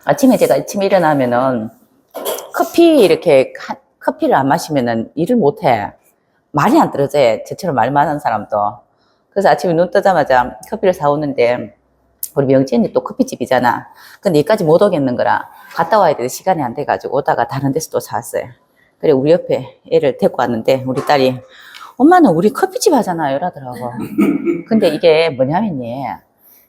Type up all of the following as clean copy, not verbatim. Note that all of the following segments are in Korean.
아침에 제가 아침에 일어나면은 커피를 안 마시면은 일을 못 해. 말이 안 떨어져. 저처럼 말 많은 사람도. 그래서 아침에 눈 뜨자마자 커피를 사오는데, 우리 명지언니 또 커피집이잖아. 근데 여기까지 못 오겠는 거라. 갔다 와야 돼. 시간이 안 돼가지고 오다가 다른 데서 또 사왔어요. 그래, 우리 옆에 애를 데리고 왔는데, 우리 딸이, 엄마는 우리 커피집 하잖아요. 이러더라고. 근데 이게 뭐냐면요.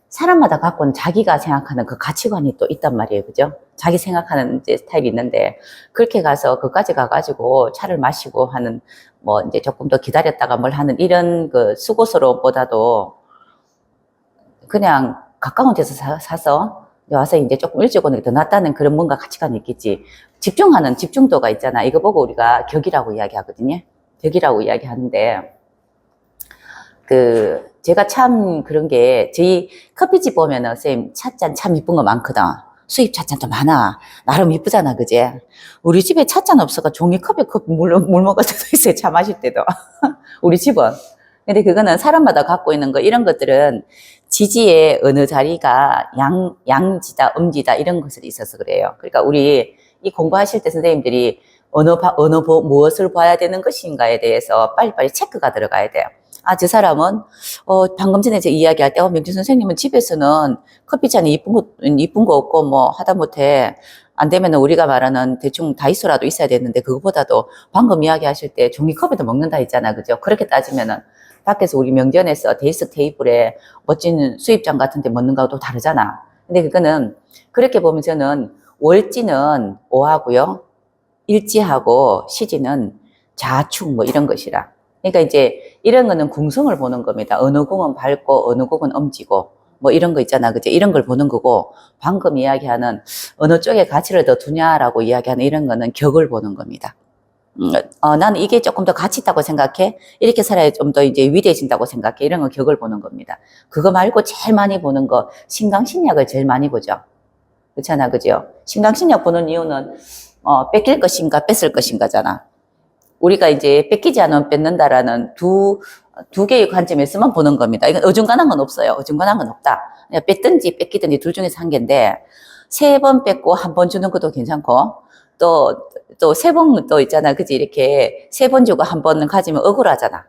사람마다 갖고는 자기가 생각하는 그 가치관이 또 있단 말이에요. 그죠? 자기 생각하는 이제 스타일이 있는데, 그렇게 가서 그까지 가가지고 차를 마시고 하는, 뭐, 이제 조금 더 기다렸다가 뭘 하는 이런 그 수고스러움보다도 그냥 가까운 데서 사서 와서 이제 조금 일찍 오는 게 더 낫다는 그런 뭔가 가치관이 있겠지. 집중하는 집중도가 있잖아. 이거 보고 우리가 격이라고 이야기하거든요. 격이라고 이야기하는데, 제가 참 그런 게, 저희 커피집 보면은, 선생님, 찻잔 참 이쁜 거 많거든. 수입 찻잔도 많아. 나름 이쁘잖아, 그제? 우리 집에 찻잔 없어가 종이컵에 물 먹을 때도 있어요, 차 마실 때도. 우리 집은. 근데 그거는 사람마다 갖고 있는 거, 이런 것들은 지지의 어느 자리가 양지다, 음지다, 이런 것들이 있어서 그래요. 그러니까 우리 이 공부하실 때 선생님들이 무엇을 봐야 되는 것인가에 대해서 빨리빨리 체크가 들어가야 돼요. 아, 저 사람은, 방금 전에 제 이야기할 때, 명주 선생님은 집에서는 커피잔이 이쁜 거 없고, 뭐, 하다못해, 안 되면 우리가 말하는 대충 다이소라도 있어야 되는데, 그거보다도 방금 이야기하실 때 종이컵에도 먹는다 했잖아. 그죠? 그렇게 따지면은, 밖에서 우리 명전에서 데스크 테이블에 멋진 수입장 같은 데 먹는 거하고 다르잖아. 근데 그거는, 그렇게 보면 저는, 월지는 오하고요, 일지하고 시지는 자축 뭐 이런 것이라. 그러니까 이제 이런 거는 궁성을 보는 겁니다. 어느 궁은 밝고 어느 궁은 엄지고 뭐 이런 거 있잖아. 그죠? 이런 걸 보는 거고, 방금 이야기하는 어느 쪽에 가치를 더 두냐라고 이야기하는 이런 거는 격을 보는 겁니다. 나는 이게 조금 더 가치 있다고 생각해. 이렇게 살아야 좀 더 이제 위대해진다고 생각해. 이런 건 격을 보는 겁니다. 그거 말고 제일 많이 보는 거, 신강신약을 제일 많이 보죠. 그렇잖아. 그죠? 신강신약 보는 이유는, 뺏길 것인가, 뺏을 것인가잖아. 우리가 이제 뺏기지 않으면 뺏는다라는 두 개의 관점에서만 보는 겁니다. 이건 어중간한 건 없어요. 어중간한 건 없다. 그냥 뺏든지 뺏기든지 둘 중에서 한 개인데, 3번 뺏고 1번 주는 것도 괜찮고, 또 3번 또 있잖아. 그지? 이렇게 3번 주고 1번 가지면 억울하잖아.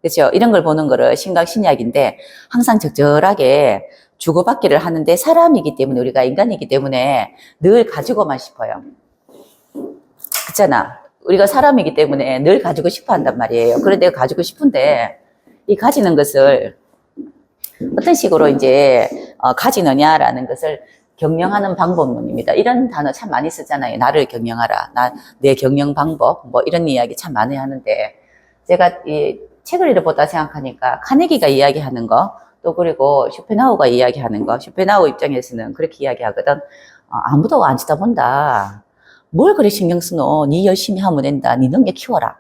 그렇죠? 이런 걸 보는 거를 신강신약인데, 항상 적절하게 주고받기를 하는데, 사람이기 때문에, 우리가 인간이기 때문에 늘 가지고만 싶어요. 그렇잖아. 우리가 사람이기 때문에 늘 가지고 싶어 한단 말이에요. 그런데 가지고 싶은데, 이 가지는 것을 어떤 식으로 이제 가지느냐라는 것을 경영하는 방법론입니다. 이런 단어 참 많이 쓰잖아요. 나를 경영하라. 내 경영 방법. 뭐 이런 이야기 참 많이 하는데, 제가 이 책을 읽어보다 생각하니까 카네기가 이야기하는 거, 또 그리고 쇼펜하우어가 이야기하는 거, 쇼펜하우어 입장에서는 그렇게 이야기하거든. 아무도 안 쳐다본다. 뭘 그래 신경 쓰노? 니 열심히 하면 된다. 니 능력 키워라.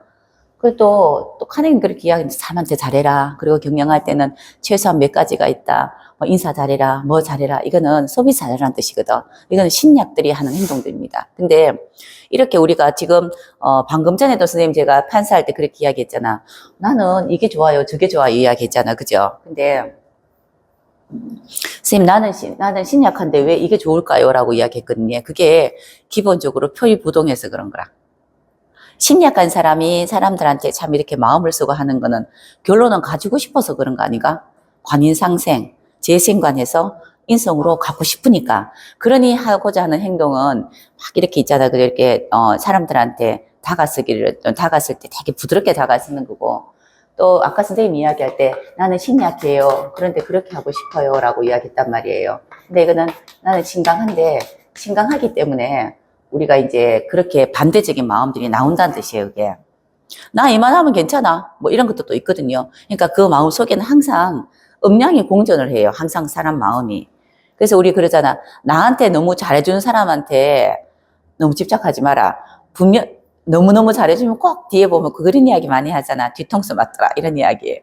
그리고 또 카네기는 그렇게 이야기하는데, 사람한테 잘해라. 그리고 경영할 때는 최소한 몇 가지가 있다. 뭐 인사 잘해라. 뭐 잘해라. 이거는 서비스 잘해라는 뜻이거든. 이거는 신약들이 하는 행동들입니다. 근데 이렇게 우리가 지금 방금 전에도 선생님 제가 판사할 때 그렇게 이야기했잖아. 나는 이게 좋아요. 저게 좋아요. 이야기했잖아. 그죠? 근데 선생님, 나는 신약한데 왜 이게 좋을까요? 라고 이야기했거든요. 그게 기본적으로 표의부동해서 그런 거라. 신약한 사람이 사람들한테 참 이렇게 마음을 쓰고 하는 거는 결론은 가지고 싶어서 그런 거 아닌가? 관인상생, 재생관해서 인성으로 갖고 싶으니까. 그러니 하고자 하는 행동은 막 이렇게 있잖아. 이렇게, 사람들한테 다갔을 때 되게 부드럽게 다가서는 거고. 또 아까 선생님 이야기할 때 나는 신약해요. 그런데 그렇게 하고 싶어요. 라고 이야기했단 말이에요. 근데 이거는 나는 신강한데, 신강하기 때문에 우리가 이제 그렇게 반대적인 마음들이 나온다는 뜻이에요, 그게. 나 이만하면 괜찮아. 뭐 이런 것도 또 있거든요. 그러니까 그 마음 속에는 항상 음양이 공존을 해요. 항상 사람 마음이. 그래서 우리 그러잖아. 나한테 너무 잘해주는 사람한테 너무 집착하지 마라. 분명, 너무너무 잘해주면 꼭 뒤에 보면 그런 이야기 많이 하잖아. 뒤통수 맞더라. 이런 이야기예요.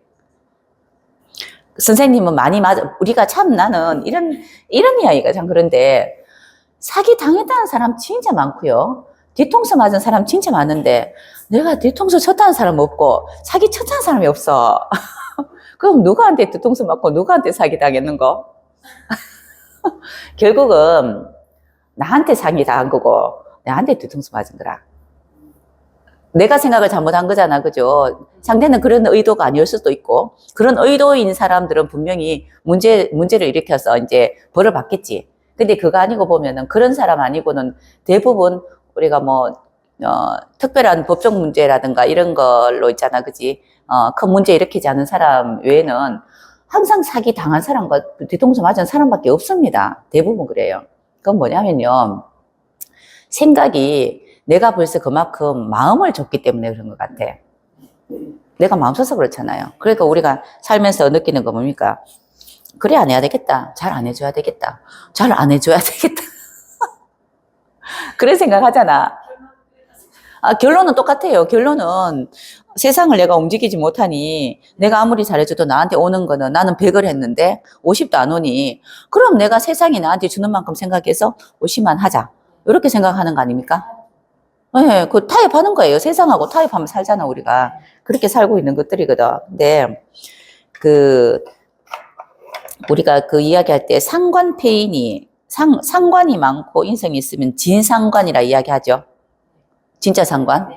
선생님은 많이 맞아. 우리가 참 나는 이런 이야기가 참 그런데, 사기 당했다는 사람 진짜 많고요. 뒤통수 맞은 사람 진짜 많은데, 내가 뒤통수 쳤다는 사람 없고 사기 쳤다는 사람이 없어. 그럼 누구한테 뒤통수 맞고 누구한테 사기 당했는 거? 결국은 나한테 상이 당한 거고 나한테 뒤통수 맞은 거라. 내가 생각을 잘못한 거잖아, 그죠? 상대는 그런 의도가 아니었을 수도 있고, 그런 의도인 사람들은 분명히 문제를 일으켜서 이제 벌을 받겠지. 근데 그거 아니고 보면은 그런 사람 아니고는 대부분 우리가 특별한 법적 문제라든가 이런 걸로 있잖아, 그지? 큰 문제 일으키지 않은 사람 외에는 항상 사기 당한 사람과 뒤통수 맞은 사람밖에 없습니다. 대부분 그래요. 그건 뭐냐면요. 생각이 내가 벌써 그만큼 마음을 줬기 때문에 그런 것 같아. 내가 마음 써서 그렇잖아요. 그러니까 우리가 살면서 느끼는 거 뭡니까? 그래, 안 해야 되겠다. 잘 안 해줘야 되겠다. 잘 안 해줘야 되겠다. 그런 생각 하잖아. 결론은 똑같아요. 결론은 세상을 내가 움직이지 못하니 내가 아무리 잘해줘도 나한테 오는 거는 나는 100을 했는데 50도 안 오니 그럼 내가 세상이 나한테 주는 만큼 생각해서 50만 하자. 이렇게 생각하는 거 아닙니까? 네, 그 타협하는 거예요. 세상하고 타협하면 살잖아, 우리가. 그렇게 살고 있는 것들이거든. 근데, 우리가 그 이야기할 때 상관이 많고 인성이 있으면 진상관이라 이야기하죠. 진짜 상관.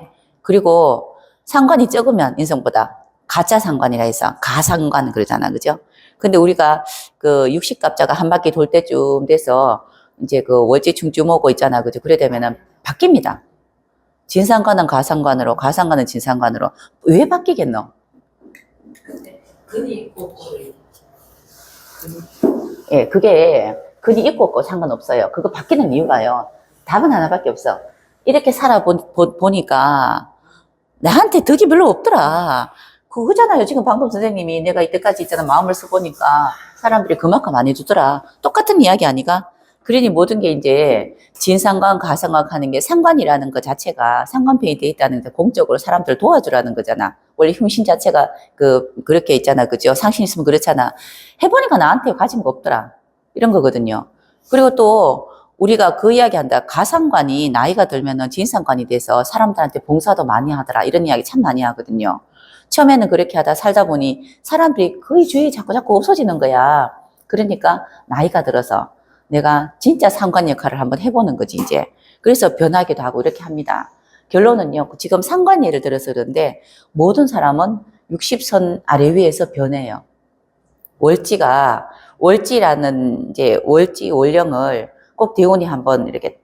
그리고 상관이 적으면 인성보다 가짜 상관이라 해서 가상관 그러잖아, 그죠? 근데 우리가 그 60갑자가 한 바퀴 돌 때쯤 돼서 이제 그 월지충쯤 오고 있잖아, 그죠? 그래 되면은 바뀝니다. 진상관은 가상관으로, 가상관은 진상관으로. 왜 바뀌겠노? 근이 있고, 예, 그게 근이 있고 없고 상관없어요. 그거 바뀌는 이유가요. 답은 하나밖에 없어. 이렇게 살아보니까 나한테 덕이 별로 없더라. 그거잖아요. 지금 방금 선생님이 내가 이때까지 있잖아. 마음을 써보니까 사람들이 그만큼 안 해주더라. 똑같은 이야기 아니가? 그러니 모든 게 이제 진상관, 가상관 하는 게 상관이라는 것 자체가 상관편이 돼 있다는 게 공적으로 사람들 도와주라는 거잖아. 원래 흉신 자체가 그렇게 있잖아. 그죠? 상신 있으면 그렇잖아. 해보니까 나한테 가진 거 없더라. 이런 거거든요. 그리고 또 우리가 그 이야기 한다. 가상관이 나이가 들면은 진상관이 돼서 사람들한테 봉사도 많이 하더라. 이런 이야기 참 많이 하거든요. 처음에는 그렇게 하다 살다 보니 사람들이 거의 주위에 자꾸 없어지는 거야. 그러니까 나이가 들어서 내가 진짜 상관 역할을 한번 해보는 거지, 이제. 그래서 변하기도 하고 이렇게 합니다. 결론은요, 지금 상관 예를 들어서 그런데 모든 사람은 60선 아래 위에서 변해요. 월지라는 이제 월령을 꼭 대운이 한번 이렇게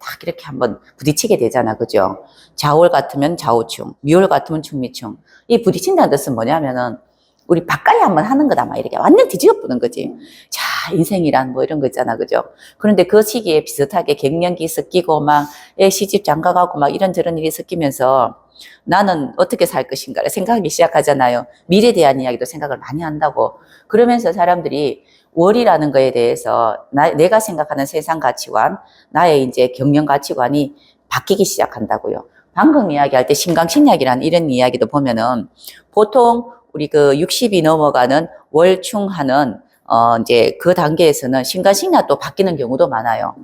한번 부딪히게 되잖아, 그죠? 좌월 같으면 좌우충, 미월 같으면 충미충. 이 부딪힌다는 뜻은 뭐냐면은 우리 바깥에 한번 하는 거다, 막 이렇게 완전 뒤집어 보는 거지. 자, 인생이란 뭐 이런 거 있잖아, 그죠? 그런데 그 시기에 비슷하게 갱년기 섞이고 막 시집 장가가고 막 이런저런 일이 섞이면서 나는 어떻게 살 것인가를 생각하기 시작하잖아요. 미래에 대한 이야기도 생각을 많이 한다고. 그러면서 사람들이 월이라는 거에 대해서 내가 생각하는 세상 가치관, 나의 이제 경영 가치관이 바뀌기 시작한다고요. 방금 이야기할 때 신강신약이라는 이런 이야기도 보면은 보통 우리 그 60이 넘어가는 월충하는 이제 그 단계에서는 신강신약도 바뀌는 경우도 많아요.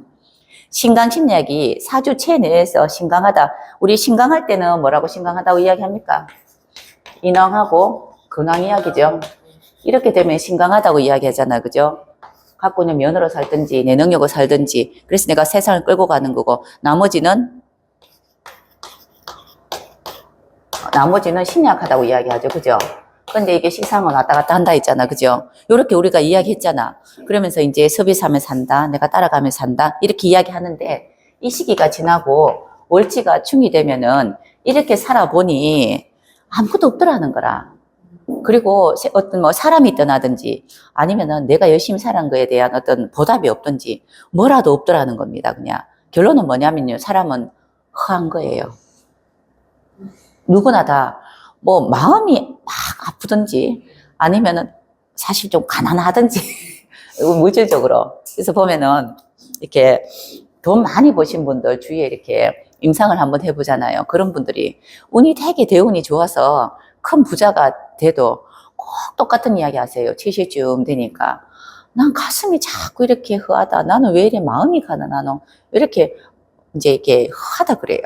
신강신약이 사주 체내에서 신강하다. 우리 신강할 때는 뭐라고 신강하다고 이야기합니까? 인왕하고 근왕 이야기죠. 이렇게 되면 신강하다고 이야기하잖아, 그죠? 갖고 있는 면으로 살든지 내 능력으로 살든지. 그래서 내가 세상을 끌고 가는 거고 나머지는 신약하다고 이야기하죠, 그죠? 근데 이게 시상은 왔다 갔다 한다 했잖아, 그죠? 요렇게 우리가 이야기했잖아. 그러면서 이제 서비스하면 산다, 내가 따라가면 산다, 이렇게 이야기하는데 이 시기가 지나고 월지가 충이 되면은 이렇게 살아보니 아무것도 없더라는 거라. 그리고 어떤 사람이 떠나든지 아니면은 내가 열심히 살은 거에 대한 어떤 보답이 없든지 뭐라도 없더라는 겁니다, 그냥. 결론은 뭐냐면요, 사람은 허한 거예요. 누구나 다 마음이 막 아프든지 아니면은 사실 좀 가난하든지 물질적으로. 그래서 보면은 이렇게 돈 많이 버신 분들 주위에 이렇게 임상을 한번 해보잖아요. 그런 분들이 운이 되게 대운이 좋아서 큰 부자가 돼도 꼭 똑같은 이야기 하세요. 70쯤 되니까 난 가슴이 자꾸 이렇게 허하다. 나는 왜 이래 마음이 가난하노? 이렇게 이제 이렇게 허하다 그래요.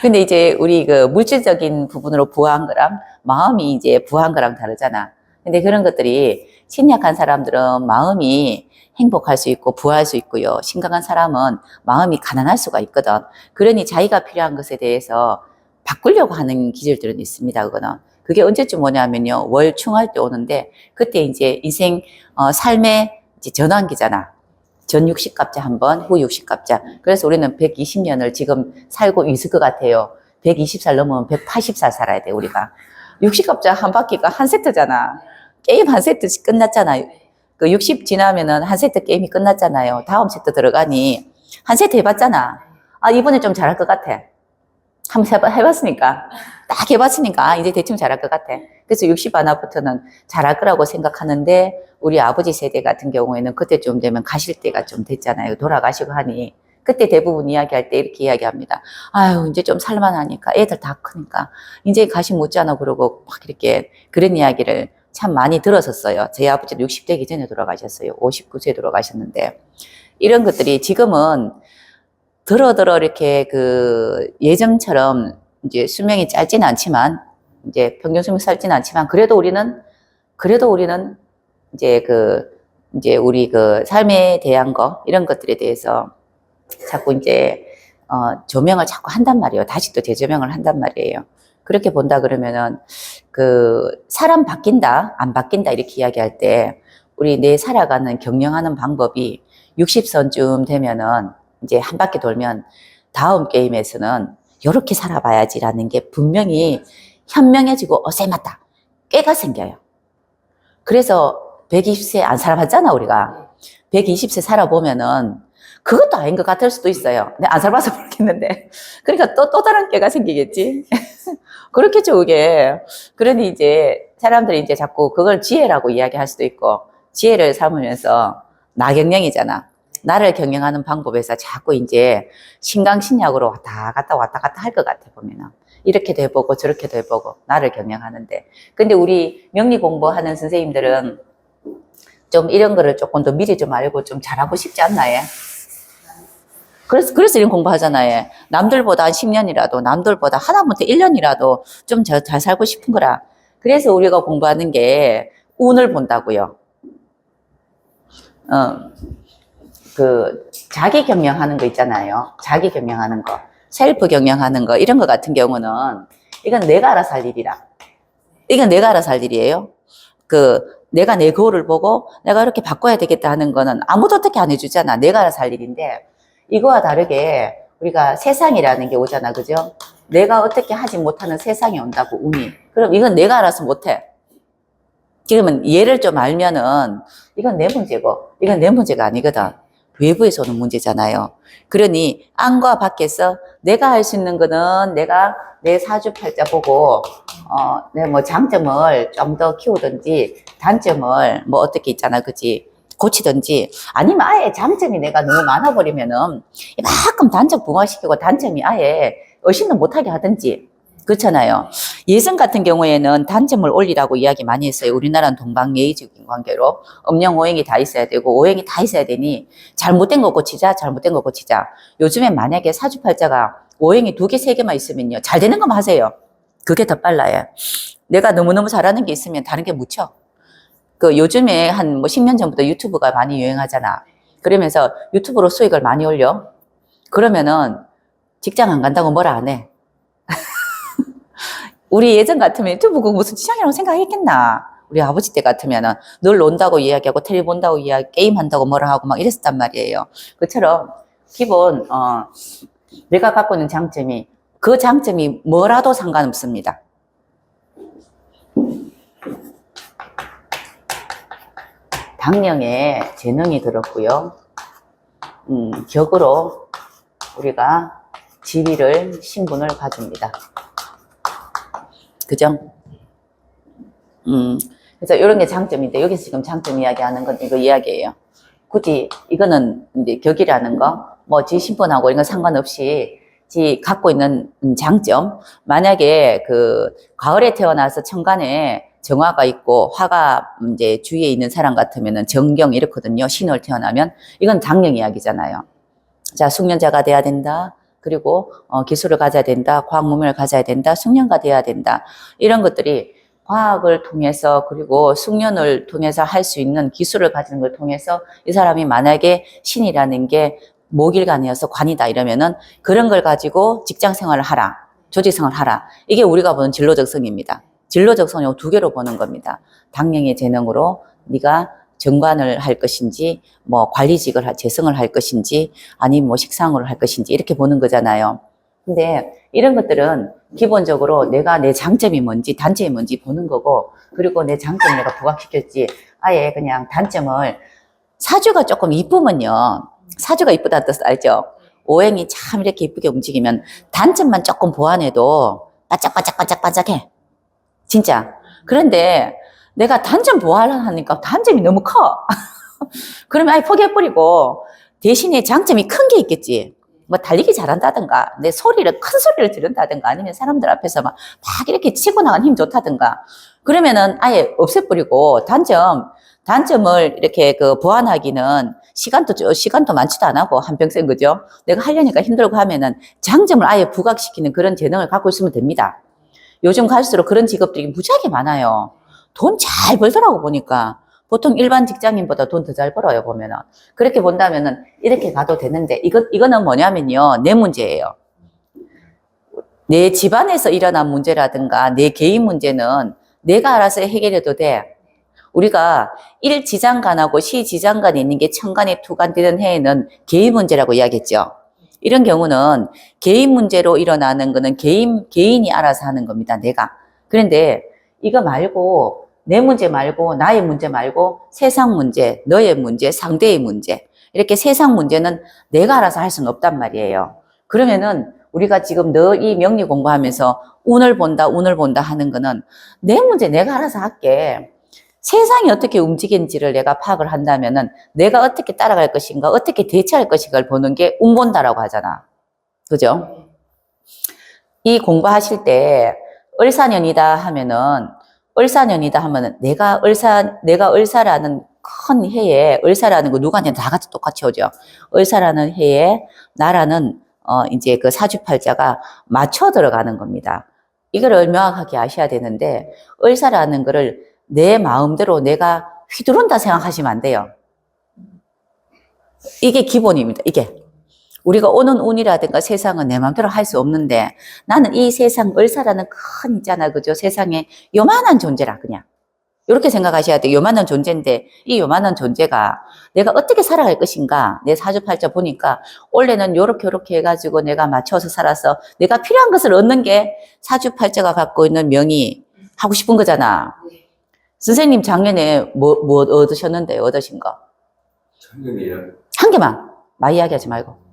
근데 이제 우리 그 물질적인 부분으로 부한 거랑 마음이 이제 부한 거랑 다르잖아. 근데 그런 것들이 신약한 사람들은 마음이 행복할 수 있고 부할 수 있고요. 심각한 사람은 마음이 가난할 수가 있거든. 그러니 자기가 필요한 것에 대해서 바꾸려고 하는 기질들은 있습니다. 그거는. 그게 언제쯤 오냐면요. 월충할 때 오는데 그때 이제 인생 삶의 이제 전환기잖아. 전 60갑자 한 번, 후 60갑자. 그래서 우리는 120년을 지금 살고 있을 것 같아요. 120살 넘으면 180살 살아야 돼, 우리가. 60갑자 한 바퀴가 한 세트잖아. 게임 한 세트씩 끝났잖아요. 그 60 지나면은 한 세트 게임이 끝났잖아요. 다음 세트 들어가니 한 세트 해봤잖아. 아, 이번에 좀 잘할 것 같아. 한번 해봤으니까. 딱 해봤으니까 이제 대충 잘할 것 같아. 그래서 60 하나부터는 잘할 거라고 생각하는데 우리 아버지 세대 같은 경우에는 그때쯤 되면 가실 때가 좀 됐잖아요. 돌아가시고 하니. 그때 대부분 이야기할 때 이렇게 이야기합니다. 아유, 이제 좀 살만하니까 애들 다 크니까 이제 가시 묻잖아 그러고 막 이렇게 그런 이야기를 참 많이 들었었어요. 제 아버지는 60되기 전에 돌아가셨어요. 59세 돌아가셨는데 이런 것들이 지금은 들어 이렇게 그 예전처럼 이제 수명이 짧지는 않지만 이제 평균 수명 짧지는 않지만 그래도 우리는 이제 우리 그 삶에 대한 거 이런 것들에 대해서 자꾸 이제 조명을 자꾸 한단 말이에요. 다시 또 재조명을 한단 말이에요. 그렇게 본다 그러면은 그 사람 바뀐다 안 바뀐다 이렇게 이야기할 때 우리 내 살아가는 경영하는 방법이 60선쯤 되면은 이제 한 바퀴 돌면 다음 게임에서는 이렇게 살아봐야지라는 게 분명히 현명해지고 맞다 깨가 생겨요. 그래서 120세 안 살아봤잖아 우리가. 120세 살아보면은 그것도 아닌 것 같을 수도 있어요. 근데 안 살아봐서 모르겠는데. 그러니까 또 다른 깨가 생기겠지. 그렇겠죠, 그게. 그러니 이제 사람들이 이제 자꾸 그걸 지혜라고 이야기할 수도 있고, 지혜를 삼으면서 나경영이잖아. 나를 경영하는 방법에서 자꾸 이제 신강신약으로 왔다 갔다 할 것 같아, 보면은. 이렇게도 해보고 저렇게도 해보고, 나를 경영하는데. 근데 우리 명리 공부하는 선생님들은 좀 이런 거를 조금 더 미리 좀 알고 좀 잘하고 싶지 않나, 예? 그래서 이런 공부하잖아요. 남들보다 10년이라도, 남들보다 하다못해 1년이라도 좀 잘 살고 싶은 거라. 그래서 우리가 공부하는 게 운을 본다고요. 자기 경영하는 거 있잖아요. 자기 경영하는 거. 셀프 경영하는 거. 이런 거 같은 경우는 이건 내가 알아서 할 일이라. 이건 내가 알아서 할 일이에요. 내가 내 거울을 보고 내가 이렇게 바꿔야 되겠다 하는 거는 아무도 어떻게 안 해주잖아. 내가 알아서 할 일인데 이거와 다르게 우리가 세상이라는 게 오잖아. 그죠? 내가 어떻게 하지 못하는 세상이 온다고 운이. 그럼 이건 내가 알아서 못해. 지금은 얘를 좀 알면은 이건 내 문제고 이건 내 문제가 아니거든. 외부에서 오는 문제잖아요. 그러니 안과 밖에서 내가 할 수 있는 거는 내가 내 사주팔자 보고 내 뭐 장점을 좀 더 키우든지 단점을 뭐 어떻게 있잖아, 그지? 고치든지 아니면 아예 장점이 내가 너무 많아버리면은 이만큼 단점 부화시키고 단점이 아예 의심도 못하게 하든지 그렇잖아요. 예전 같은 경우에는 단점을 올리라고 이야기 많이 했어요. 우리나라는 동방예의적인 관계로 음영오행이 다 있어야 되고 오행이 다 있어야 되니 잘못된 거 고치자, 잘못된 거 고치자. 요즘에 만약에 사주팔자가 오행이 2개, 3개만 있으면요. 잘 되는 것만 하세요. 그게 더 빨라요. 내가 너무너무 잘하는 게 있으면 다른 게 묻혀. 요즘에 한 10년 전부터 유튜브가 많이 유행하잖아. 그러면서 유튜브로 수익을 많이 올려. 그러면은 직장 안 간다고 뭐라 안 해. 우리 예전 같으면 유튜브 그거 무슨 지장이라고 생각했겠나. 우리 아버지 때 같으면은 늘 논다고 이야기하고 텔레비 본다고 이야기, 게임 한다고 뭐라 하고 막 이랬었단 말이에요. 그처럼 기본 내가 갖고 있는 장점이 그 장점이 뭐라도 상관없습니다. 당령에 재능이 들었고요. 격으로 우리가 지위를 신분을 가집니다. 그죠? 그래서 이런 게 장점인데 여기서 지금 장점 이야기하는 건 이거 이야기예요. 굳이 이거는 이제 격이라는 거, 뭐 지 신분하고 이런 거 상관없이 지 갖고 있는 장점. 만약에 가을에 태어나서 천간에 정화가 있고 화가 이제 주위에 있는 사람 같으면은 정경 이렇거든요. 신월 태어나면 이건 당령 이야기잖아요. 자, 숙련자가 돼야 된다. 그리고 기술을 가져야 된다. 과학 문명을 가져야 된다. 숙련가 돼야 된다. 이런 것들이 과학을 통해서 그리고 숙련을 통해서 할 수 있는 기술을 가지는 걸 통해서 이 사람이 만약에 신이라는 게 목일관이어서 관이다 이러면은 그런 걸 가지고 직장 생활을 하라. 조직 생활을 하라. 이게 우리가 보는 진로적 성입니다. 진로적 성을 두 개로 보는 겁니다. 당령의 재능으로 네가 정관을 할 것인지 뭐 관리직을 재성을 할 것인지 아니면 뭐 식상으로 할 것인지 이렇게 보는 거잖아요. 근데 이런 것들은 기본적으로 내가 내 장점이 뭔지 단점이 뭔지 보는 거고 그리고 내 장점을 내가 부각시켰지 아예 그냥 단점을 사주가 조금 이쁘면요. 사주가 이쁘다는 뜻 알죠? 오행이 참 이렇게 이쁘게 움직이면 단점만 조금 보완해도 바짝바짝바짝바짝해. 진짜. 그런데 내가 단점 보완하니까 단점이 너무 커. 그러면 아예 포기해버리고 대신에 장점이 큰 게 있겠지. 뭐 달리기 잘한다든가 내 소리를 큰 소리를 지른다든가 아니면 사람들 앞에서 막 이렇게 치고 나가는 힘 좋다든가 그러면은 아예 없애버리고 단점을 이렇게 그 보완하기는 시간도 많지도 않고 한평생 그죠? 내가 하려니까 힘들고 하면은 장점을 아예 부각시키는 그런 재능을 갖고 있으면 됩니다. 요즘 갈수록 그런 직업들이 무지하게 많아요. 돈 잘 벌더라고 보니까. 보통 일반 직장인보다 돈 더 잘 벌어요, 보면은. 그렇게 본다면은 이렇게 가도 되는데, 이거는 뭐냐면요. 내 문제예요. 내 집안에서 일어난 문제라든가 내 개인 문제는 내가 알아서 해결해도 돼. 우리가 일지장간하고 시지장간에 있는 게 천간에 투간되는 해에는 개인 문제라고 이야기했죠. 이런 경우는 개인 문제로 일어나는 거는 개인이 알아서 하는 겁니다, 내가. 그런데 이거 말고 내 문제 말고 나의 문제 말고 세상 문제, 너의 문제, 상대의 문제 이렇게 세상 문제는 내가 알아서 할 수는 없단 말이에요. 그러면은 우리가 지금 너 이 명리 공부하면서 운을 본다 하는 거는 내 문제 내가 알아서 할게. 세상이 어떻게 움직이는지를 내가 파악을 한다면은 내가 어떻게 따라갈 것인가, 어떻게 대처할 것인가를 보는 게 운 본다라고 하잖아. 그죠? 이 공부하실 때 을사년이다 하면은 내가 을사라는 큰 해에 을사라는 거 누구한테 다 같이 똑같이 오죠. 을사라는 해에 나라는 이제 그 사주팔자가 맞춰 들어가는 겁니다. 이걸 명확하게 아셔야 되는데 을사라는 거를 내 마음대로 내가 휘두른다 생각하시면 안 돼요. 이게 기본입니다. 이게. 우리가 오는 운이라든가 세상은 내 마음대로 할 수 없는데 나는 이 세상 을사라는 큰 있잖아. 그죠? 세상에 요만한 존재라 그냥. 이렇게 생각하셔야 돼요. 요만한 존재인데 이 요만한 존재가 내가 어떻게 살아갈 것인가 내 사주팔자 보니까 원래는 요렇게 해가지고 내가 맞춰서 살아서 내가 필요한 것을 얻는 게 사주팔자가 갖고 있는 명의 하고 싶은 거잖아. 선생님 작년에 뭐 얻으셨는데 얻으신 거? 작년이요? 한 개만. 많이 이야기하지 말고.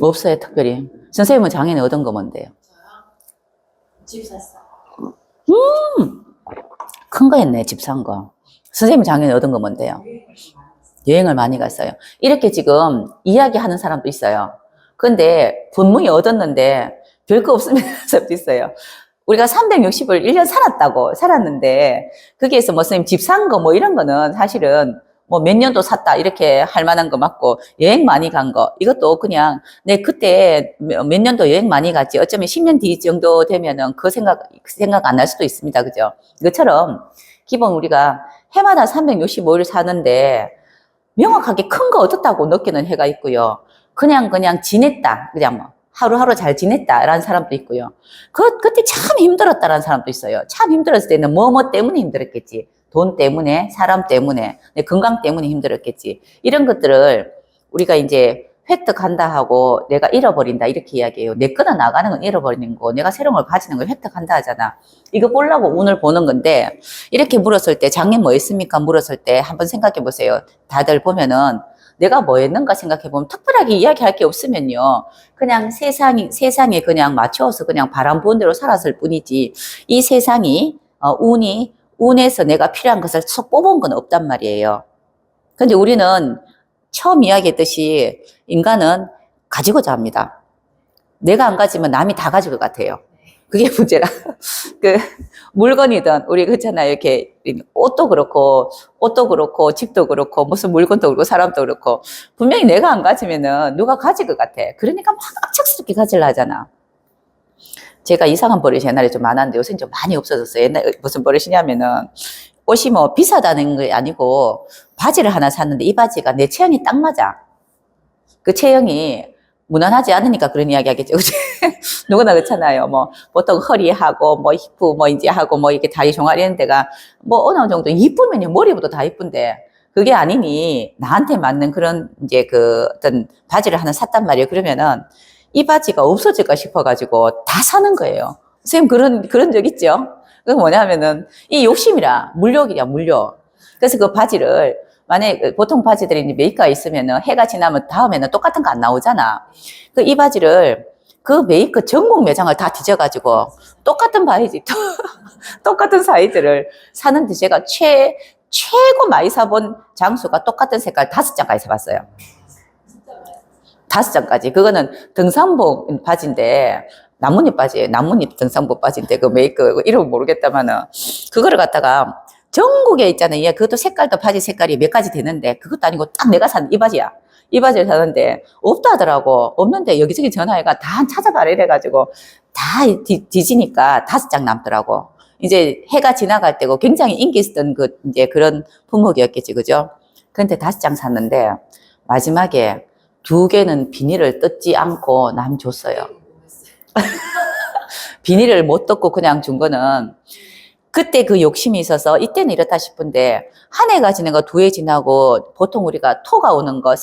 없어요 특별히. 선생님은 작년에 얻은 거 뭔데요? 저요? 집 샀어요. 큰 거 했네 집 산 거. 선생님은 작년에 얻은 거 뭔데요? 여행을 많이 갔어요. 이렇게 지금 이야기하는 사람도 있어요. 근데 분명히 얻었는데 별거 없으면 사람도 있어요. 우리가 360을 1년 살았는데 거기에서 뭐 선생님 집 산 거 뭐 이런 거는 사실은 뭐 몇 년도 샀다 이렇게 할 만한 거 맞고 여행 많이 간 거 이것도 그냥 내 그때 몇 년도 여행 많이 갔지 어쩌면 10년 뒤 정도 되면은 그 생각 안 날 수도 있습니다. 그죠? 이것처럼 기본 우리가 해마다 365일 사는데 명확하게 큰 거 얻었다고 느끼는 해가 있고요. 그냥 지냈다. 그냥 뭐 하루하루 잘 지냈다라는 사람도 있고요. 그때 참 힘들었다라는 사람도 있어요. 참 힘들었을 때는 뭐 때문에 힘들었겠지. 돈 때문에, 사람 때문에, 내 건강 때문에 힘들었겠지. 이런 것들을 우리가 이제 획득한다 하고 내가 잃어버린다 이렇게 이야기해요. 내 거나 나가는 건 잃어버리는 거, 내가 새로운 걸 가지는 걸 획득한다 하잖아. 이거 보려고 운을 보는 건데 이렇게 물었을 때 작년 뭐 했습니까? 물었을 때 한번 생각해 보세요. 다들 보면은 내가 뭐 했는가 생각해 보면 특별하게 이야기할 게 없으면요. 그냥 세상에 그냥 맞춰서 그냥 바람 부은 대로 살았을 뿐이지 이 세상이 운에서 내가 필요한 것을 쏙 뽑은 건 없단 말이에요. 근데 우리는 처음 이야기했듯이 인간은 가지고자 합니다. 내가 안 가지면 남이 다 가질 것 같아요. 그게 문제라. 그 물건이든 우리 그렇잖아요. 이렇게 옷도 그렇고 집도 그렇고 무슨 물건도 그렇고 사람도 그렇고 분명히 내가 안 가지면은 누가 가질 것 같아. 그러니까 막 악착스럽게 가지려 하잖아. 제가 이상한 버릇이 옛날에 좀 많았는데 요새는 좀 많이 없어졌어요. 옛날에 무슨 버릇이냐면은 옷이 뭐 비싸다는 게 아니고 바지를 하나 샀는데 이 바지가 내 체형이 딱 맞아. 그 체형이 무난하지 않으니까 그런 이야기 하겠죠. 그치? 누구나 그렇잖아요. 뭐, 보통 허리하고, 뭐, 힙, 뭐, 이제 하고, 뭐, 이렇게 다리 종아리 이런 데가, 뭐, 어느 정도 이쁘면요. 머리부터 다 이쁜데, 그게 아니니, 나한테 맞는 그런, 이제 그, 어떤 바지를 하나 샀단 말이에요. 그러면은, 이 바지가 없어질까 싶어가지고, 다 사는 거예요. 선생님, 그런 적 있죠? 그게 뭐냐면은, 이 욕심이라, 물욕이야, 물욕. 그래서 그 바지를, 만약에 보통 바지들이 이제 메이크가 있으면은 해가 지나면 다음에는 똑같은 거 안 나오잖아. 그 이 바지를 그 메이크 전국 매장을 다 뒤져가지고 똑같은 바지, 똑같은 사이즈를 사는데 제가 최고 많이 사본 장수가 똑같은 색깔 5장까지 사봤어요. 5장까지. 그거는 등산복 바지인데 나뭇잎 바지예요. 나뭇잎 등산복 바지인데 그 메이크 이름 모르겠다마는 그거를 갖다가 전국에 있잖아요. 얘 그것도 색깔도 바지 색깔이 몇 가지 되는데 그것도 아니고 딱 내가 산 이 바지야. 이 바지를 사는데 없다 하더라고. 없는데 여기저기 전화해가 다 찾아봐라 이래가지고 다 뒤지니까 5장 남더라고. 이제 해가 지나갈 때고 굉장히 인기 있었던 그 이제 그런 품목이었겠지, 그죠? 근데 5장 샀는데 마지막에 2개는 비닐을 뜯지 않고 남 줬어요. 비닐을 못 뜯고 그냥 준 거는 그때 그 욕심이 있어서 이때는 이렇다 싶은데 한 해가 지난 거 2해 지나고 보통 우리가 토가 오는 거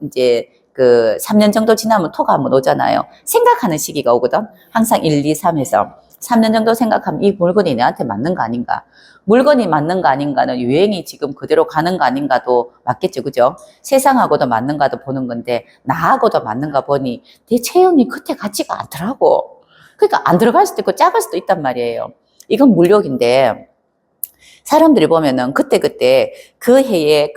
이제 그 3년 정도 지나면 토가 한번 오잖아요. 생각하는 시기가 오거든. 항상 1, 2, 3에서 3년 정도 생각하면 이 물건이 내한테 맞는 거 아닌가. 물건이 맞는 거 아닌가는 유행이 지금 그대로 가는 거 아닌가도 맞겠죠. 그죠? 세상하고도 맞는가도 보는 건데 나하고도 맞는가 보니 내 체형이 그때 같지가 않더라고. 그러니까 안 들어갈 수도 있고 작을 수도 있단 말이에요. 이건 물욕인데 사람들이 보면은 그때그때 그 해에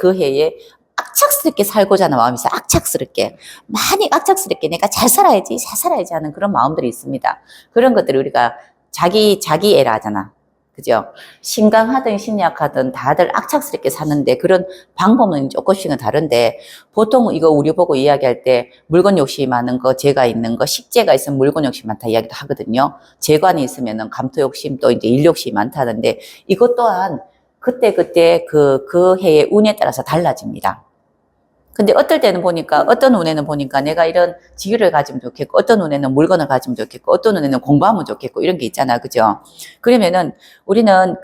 악착스럽게 살고자 하는 마음이 있어요. 악착스럽게. 많이 악착스럽게 내가 잘 살아야지 하는 그런 마음들이 있습니다. 그런 것들을 우리가 자기 애라 하잖아. 그죠? 신강하든 신약하든 다들 악착스럽게 사는데 그런 방법은 조금씩은 다른데 보통 이거 우리 보고 이야기할 때 물건 욕심이 많은 거, 재가 있는 거, 식재가 있으면 물건 욕심 많다 이야기도 하거든요. 재관이 있으면은 감토 욕심 또 이제 일 욕심이 많다는데 이것 또한 그때 그 해의 운에 따라서 달라집니다. 근데 어떨 때는 보니까, 어떤 운에는 보니까 내가 이런 지위를 가지면 좋겠고, 어떤 운에는 물건을 가지면 좋겠고, 어떤 운에는 공부하면 좋겠고, 이런 게 있잖아. 그죠? 그러면은 우리는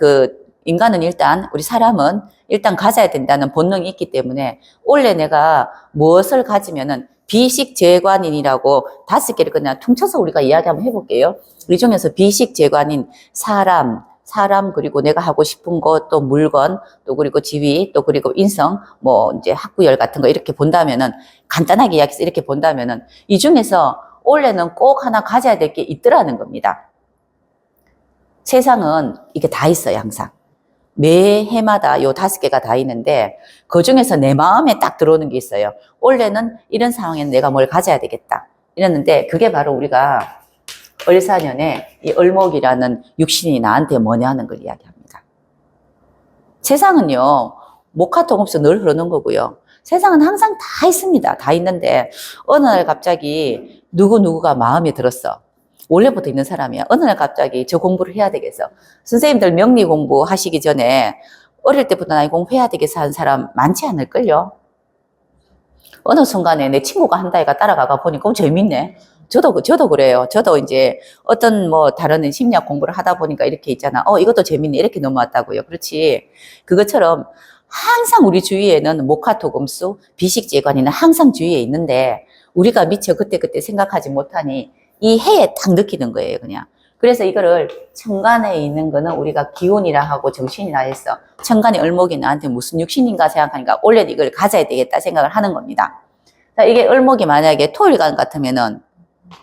인간은 일단, 우리 사람은 일단 가져야 된다는 본능이 있기 때문에, 원래 내가 무엇을 가지면은 비식재관인이라고 5개를 그냥 퉁쳐서 우리가 이야기 한번 해볼게요. 이 중에서 비식재관인 사람, 그리고 내가 하고 싶은 것, 또 물건, 또 그리고 지위, 또 그리고 인성, 뭐 이제 학구열 같은 거 이렇게 본다면은, 간단하게 이야기해서 이렇게 본다면은, 이 중에서 원래는 꼭 하나 가져야 될 게 있더라는 겁니다. 세상은 이게 다 있어요, 항상. 매 해마다 요 5개가 다 있는데, 그 중에서 내 마음에 딱 들어오는 게 있어요. 원래는 이런 상황에는 내가 뭘 가져야 되겠다. 이랬는데, 그게 바로 우리가 을사년에 이 을목이라는 육신이 나한테 뭐냐 하는 걸 이야기합니다. 세상은요, 목화통 없어 늘 흐르는 거고요. 세상은 항상 다 있습니다. 다 있는데 어느 날 갑자기 누구가 마음에 들었어. 원래부터 있는 사람이야. 어느 날 갑자기 저 공부를 해야 되겠어. 선생님들 명리 공부하시기 전에 어릴 때부터 나 이 공부해야 되겠어 하는 사람 많지 않을걸요. 어느 순간에 내 친구가 한다 해가 따라가가 보니까 재밌네. 저도 그래요. 저도 이제 어떤 뭐 다른 심리학 공부를 하다 보니까 이렇게 있잖아. 이것도 재밌네. 이렇게 넘어왔다고요. 그렇지. 그것처럼 항상 우리 주위에는 목화토금수, 비식재관이는 항상 주위에 있는데 우리가 미처 그때 생각하지 못하니 이 해에 딱 느끼는 거예요. 그냥. 그래서 이거를 천간에 있는 거는 우리가 기운이라 하고 정신이라 해서 천간의 을목이 나한테 무슨 육신인가 생각하니까 원래 이걸 가져야 되겠다 생각을 하는 겁니다. 자, 이게 을목이 만약에 토일간 같으면은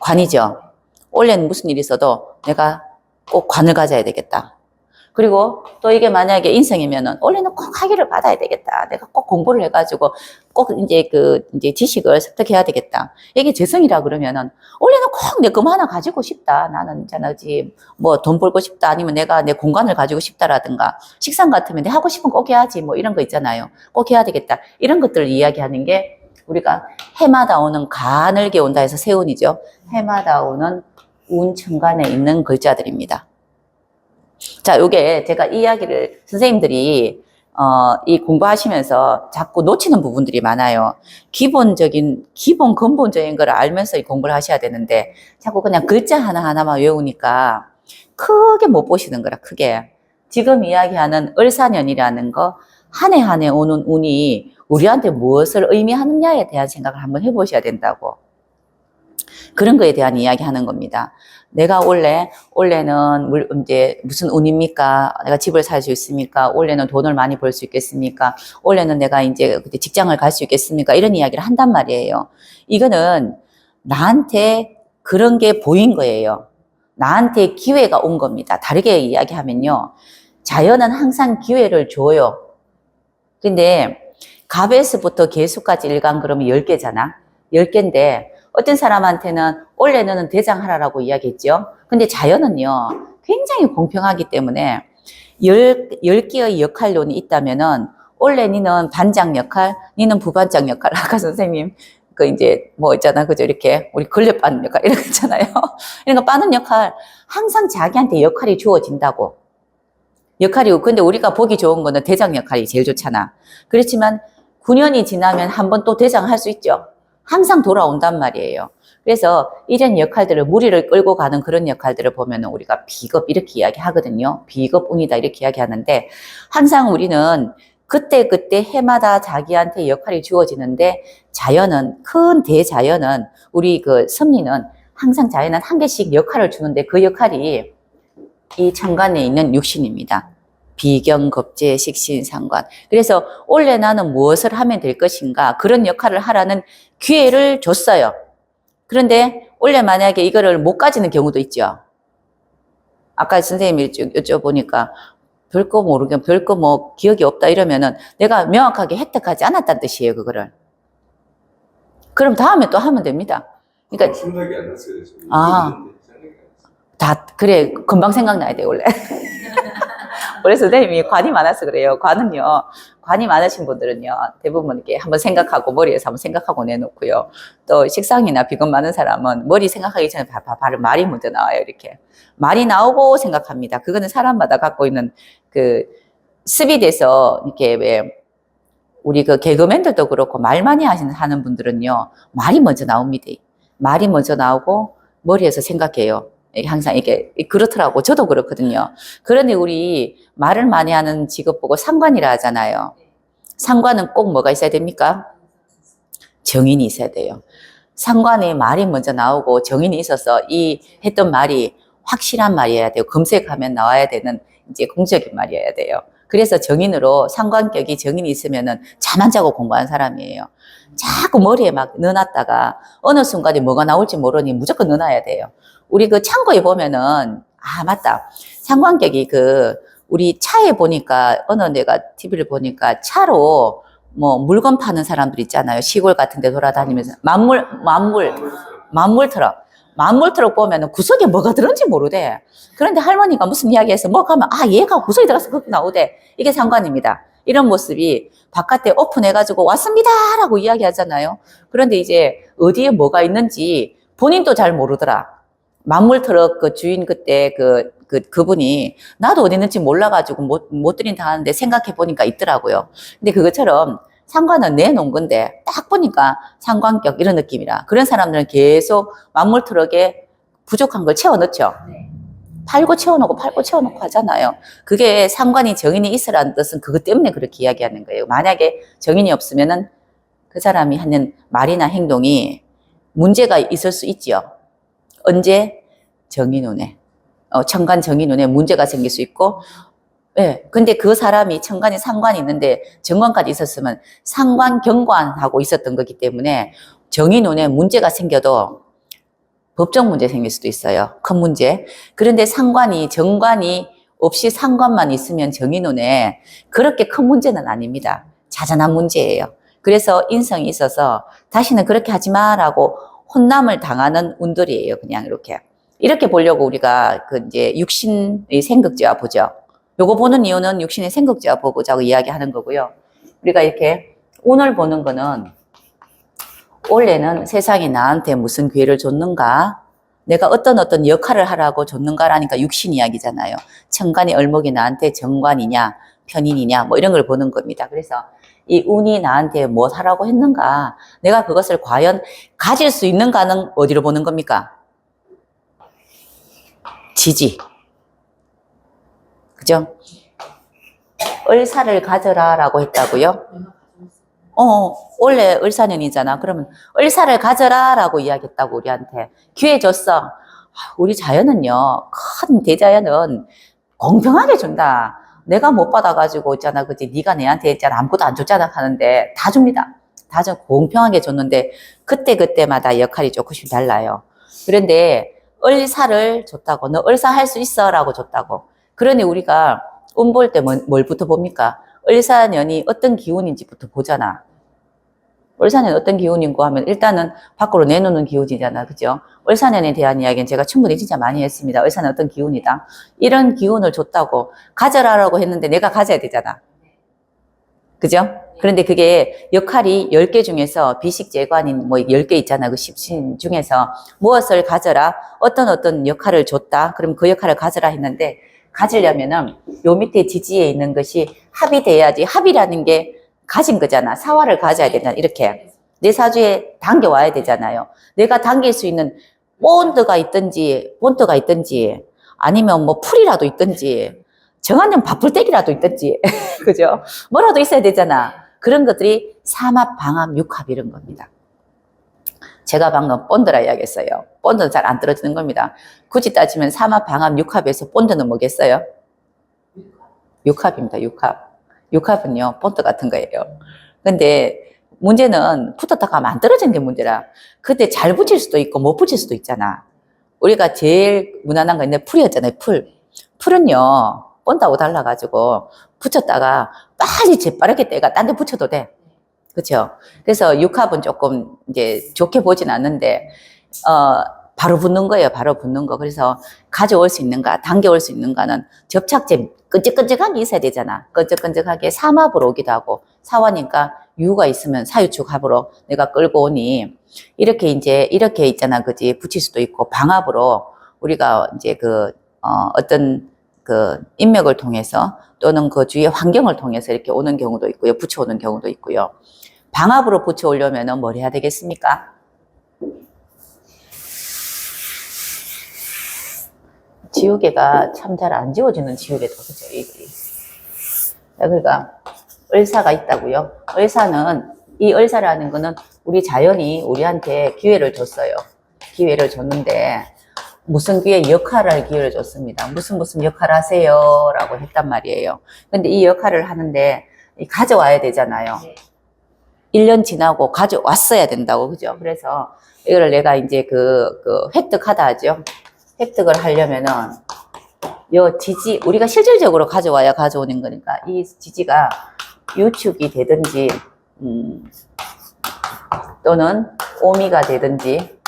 관이죠. 원래는 무슨 일이 있어도 내가 꼭 관을 가져야 되겠다. 그리고 또 이게 만약에 인성이면은 원래는 꼭 학위를 받아야 되겠다. 내가 꼭 공부를 해가지고 꼭 이제 지식을 습득해야 되겠다. 이게 재성이라 그러면은 원래는 꼭 내 금 하나 가지고 싶다. 나는 있잖아, 뭐 돈 벌고 싶다. 아니면 내가 내 공간을 가지고 싶다라든가 식상 같으면 내 하고 싶은 거 꼭 해야지. 뭐 이런 거 있잖아요. 꼭 해야 되겠다. 이런 것들을 이야기하는 게 우리가 해마다 오는 가늘게 온다 해서 세운이죠. 해마다 오는 운 천간에 있는 글자들입니다. 자, 요게 제가 이 이야기를 선생님들이 이 공부하시면서 자꾸 놓치는 부분들이 많아요. 기본 근본적인 걸 알면서 이 공부를 하셔야 되는데 자꾸 그냥 글자 하나하나만 외우니까 크게 못 보시는 거라, 크게. 지금 이야기하는 을사년이라는 거, 한 해 한 해 오는 운이 우리한테 무엇을 의미하느냐에 대한 생각을 한번 해보셔야 된다고. 그런 거에 대한 이야기 하는 겁니다. 내가 올해는 이제 무슨 운입니까? 내가 집을 살 수 있습니까? 올해는 돈을 많이 벌 수 있겠습니까? 올해는 내가 이제 직장을 갈 수 있겠습니까? 이런 이야기를 한단 말이에요. 이거는 나한테 그런 게 보인 거예요. 나한테 기회가 온 겁니다. 다르게 이야기하면요. 자연은 항상 기회를 줘요. 근데 갑에서부터 개수까지 일간 그러면 10개잖아. 10개인데 어떤 사람한테는 올해 너는 대장하라라고 이야기했죠. 근데 자연은요, 굉장히 공평하기 때문에 10개의 역할론이 있다면은 올해 니는 반장 역할, 니는 부반장 역할. 아까 선생님 그 이제 뭐 있잖아. 그죠? 이렇게 우리 걸레 빠는 역할 이런 거 있잖아요. 이런 거 빠는 역할 항상 자기한테 역할이 주어진다고. 역할이고, 근데 우리가 보기 좋은 거는 대장 역할이 제일 좋잖아. 그렇지만 9년이 지나면 한 번 또 대장 할 수 있죠. 항상 돌아온단 말이에요. 그래서 이런 역할들을, 무리를 끌고 가는 그런 역할들을 보면은 우리가 비겁 이렇게 이야기하거든요. 비겁운이다 이렇게 이야기하는데, 항상 우리는 그때 해마다 자기한테 역할이 주어지는데, 자연은, 큰 대자연은, 우리 그 섭리는 항상 자연은 한 개씩 역할을 주는데 그 역할이 이 천간에 있는 육신입니다. 비경, 겁재, 식신, 상관. 그래서 올해 나는 무엇을 하면 될 것인가, 그런 역할을 하라는 기회를 줬어요. 그런데 올해 만약에 이거를 못 가지는 경우도 있죠. 아까 선생님이 여쭤보니까 별거 모르게, 별거 뭐 기억이 없다 이러면은 내가 명확하게 획득하지 않았다는 뜻이에요, 그거를. 그럼 다음에 또 하면 됩니다. 그러니까 생각이 안 났어요. 다 그래, 금방 생각나야 돼 원래. 원래 선생님이 관이 많아서 그래요. 관이 많으신 분들은요, 대부분 이렇게 한번 생각하고, 머리에서 한번 생각하고 내놓고요. 또 식상이나 비건 많은 사람은 머리 생각하기 전에 바로 말이 먼저 나와요, 이렇게. 말이 나오고 생각합니다. 그거는 사람마다 갖고 있는 그 습이 돼서, 이렇게 왜, 우리 그 개그맨들도 그렇고, 말 많이 하는 분들은요, 말이 먼저 나옵니다. 말이 먼저 나오고, 머리에서 생각해요. 항상 이게 그렇더라고. 저도 그렇거든요. 그런데 우리 말을 많이 하는 직업 보고 상관이라 하잖아요. 상관은 꼭 뭐가 있어야 됩니까? 정인이 있어야 돼요. 상관에 말이 먼저 나오고 정인이 있어서 이 했던 말이 확실한 말이어야 돼요. 검색하면 나와야 되는 이제 공적인 말이어야 돼요. 그래서 정인으로, 상관격이 정인이 있으면은 잠 안 자고 공부하는 사람이에요. 자꾸 머리에 막 넣어놨다가 어느 순간에 뭐가 나올지 모르니 무조건 넣어놔야 돼요. 우리 그 창고에 보면은, 맞다. 상관격이 우리 차에 보니까, 어느 내가 TV를 보니까 차로 뭐 물건 파는 사람들 있잖아요. 시골 같은 데 돌아다니면서. 만물 트럭. 만물 트럭 보면은 구석에 뭐가 들었는지 모르대. 그런데 할머니가 무슨 이야기해서 뭐 가면, 얘가 구석에 들어가서 거기 나오대. 이게 상관입니다. 이런 모습이 바깥에 오픈해가지고 왔습니다! 라고 이야기하잖아요. 그런데 이제 어디에 뭐가 있는지 본인도 잘 모르더라. 만물 트럭 그 주인 그때 그분이 나도 어디 있는지 몰라가지고 못 드린다 하는데 생각해 보니까 있더라고요. 근데 그것처럼 상관은 내놓은 건데 딱 보니까 상관격 이런 느낌이라, 그런 사람들은 계속 만물 트럭에 부족한 걸 채워 넣죠. 팔고 채워놓고 하잖아요. 그게 상관이 정인이 있으라는 뜻은 그것 때문에 그렇게 이야기하는 거예요. 만약에 정인이 없으면은 그 사람이 하는 말이나 행동이 문제가 있을 수 있죠. 언제? 정인운에. 천간 정인운에 문제가 생길 수 있고, 근데 그 사람이 천간에 상관이 있는데 정관까지 있었으면 상관, 경관하고 있었던 거기 때문에 정인운에 문제가 생겨도 법적 문제 생길 수도 있어요. 큰 문제. 그런데 정관이 없이 상관만 있으면 정인운에 그렇게 큰 문제는 아닙니다. 자잘한 문제예요. 그래서 인성이 있어서 다시는 그렇게 하지 마라고 혼남을 당하는 운들이에요. 그냥 이렇게 보려고 우리가 이제 육신의 생극지와 보죠. 요거 보는 이유는 육신의 생극지와 보고자고 이야기하는 거고요. 우리가 이렇게 운을 보는 거는 올해는 세상이 나한테 무슨 기회를 줬는가? 내가 어떤 역할을 하라고 줬는가라니까 육신 이야기잖아요. 천간이 얼목이 나한테 정관이냐, 편인이냐, 뭐 이런 걸 보는 겁니다. 그래서 이 운이 나한테 뭐 하라고 했는가, 내가 그것을 과연 가질 수 있는가는 어디로 보는 겁니까? 지지. 그죠? 을사를 가져라라고 했다고요? 원래 을사년이잖아. 그러면 을사를 가져라라고 이야기했다고 우리한테. 기회 줬어. 우리 자연은요, 큰 대자연은 공평하게 준다. 내가 못 받아가지고 있잖아, 그지? 네가 내한테 있잖아, 아무것도 안 줬잖아 하는데 다 줍니다. 다 좀 공평하게 줬는데 그때마다 역할이 조금씩 달라요. 그런데 을사를 줬다고, 너 을사 할 수 있어 라고 줬다고. 그러니 우리가 운 볼 때 뭘부터 봅니까? 을사년이 어떤 기운인지부터 보잖아. 을사년 어떤 기운인고 하면 일단은 밖으로 내놓는 기운이잖아. 그죠? 을사년에 대한 이야기는 제가 충분히 진짜 많이 했습니다. 을사는 어떤 기운이다. 이런 기운을 줬다고 가져라라고 했는데 내가 가져야 되잖아. 그죠? 그런데 그게 역할이 10개 중에서 비식재관인 뭐 10개 있잖아. 그 10신 중에서 무엇을 가져라. 어떤 역할을 줬다. 그럼 그 역할을 가져라 했는데 가지려면은 요 밑에 지지에 있는 것이 합이 돼야지. 합이라는 게 가진 거잖아. 사화를 가져야 되잖아. 이렇게. 내 사주에 당겨와야 되잖아요. 내가 당길 수 있는 본드가 있든지, 본드가 있든지, 아니면 뭐 풀이라도 있든지, 정한년 밥풀떼기라도 있든지, 그죠? 뭐라도 있어야 되잖아. 그런 것들이 삼합, 방합, 육합 이런 겁니다. 제가 방금 본드라 이야기했어요. 본드는 잘 안 떨어지는 겁니다. 굳이 따지면 삼합, 방합, 육합에서 본드는 뭐겠어요? 육합입니다. 육합. 육합은요, 본드 같은 거예요. 근데 문제는 붙었다가 하면 안 떨어지는 게 문제라. 그때 잘 붙일 수도 있고 못 붙일 수도 있잖아. 우리가 제일 무난한 거 있는데 풀이었잖아요. 풀. 풀은요, 본드하고 달라가지고 붙였다가 빨리 재빠르게 때가 딴 데 붙여도 돼. 그렇죠? 그래서 육합은 조금 이제 좋게 보진 않는데 바로 붙는 거예요. 바로 붙는 거. 그래서 가져올 수 있는가, 당겨올 수 있는가는 접착제 끈적끈적한 게 있어야 되잖아. 끈적끈적하게 삼합으로 오기도 하고 사화니까 유가 있으면 사유축합으로 내가 끌고 오니 이렇게 이제 이렇게 있잖아, 그지? 붙일 수도 있고 방합으로 우리가 이제 어떤 인맥을 통해서 또는 그 주위의 환경을 통해서 이렇게 오는 경우도 있고요. 붙여오는 경우도 있고요. 방합으로 붙여오려면 뭘 해야 되겠습니까? 지우개가 참 잘 안 지워지는 지우개도 그죠? 그러니까 을사가 있다고요. 을사는 이 을사라는 거는 우리 자연이 우리한테 기회를 줬어요. 기회를 줬는데 무슨 기회? 역할을 기회를 줬습니다. 무슨 역할 하세요? 라고 했단 말이에요. 근데 이 역할을 하는데 가져와야 되잖아요. 1년 지나고 가져왔어야 된다고, 그죠? 그래서 이거를 내가 이제 획득하다 하죠. 획득을 하려면은 요 지지, 우리가 실질적으로 가져와야 가져오는 거니까 이 지지가 유축이 되든지 또는 오미가 되든지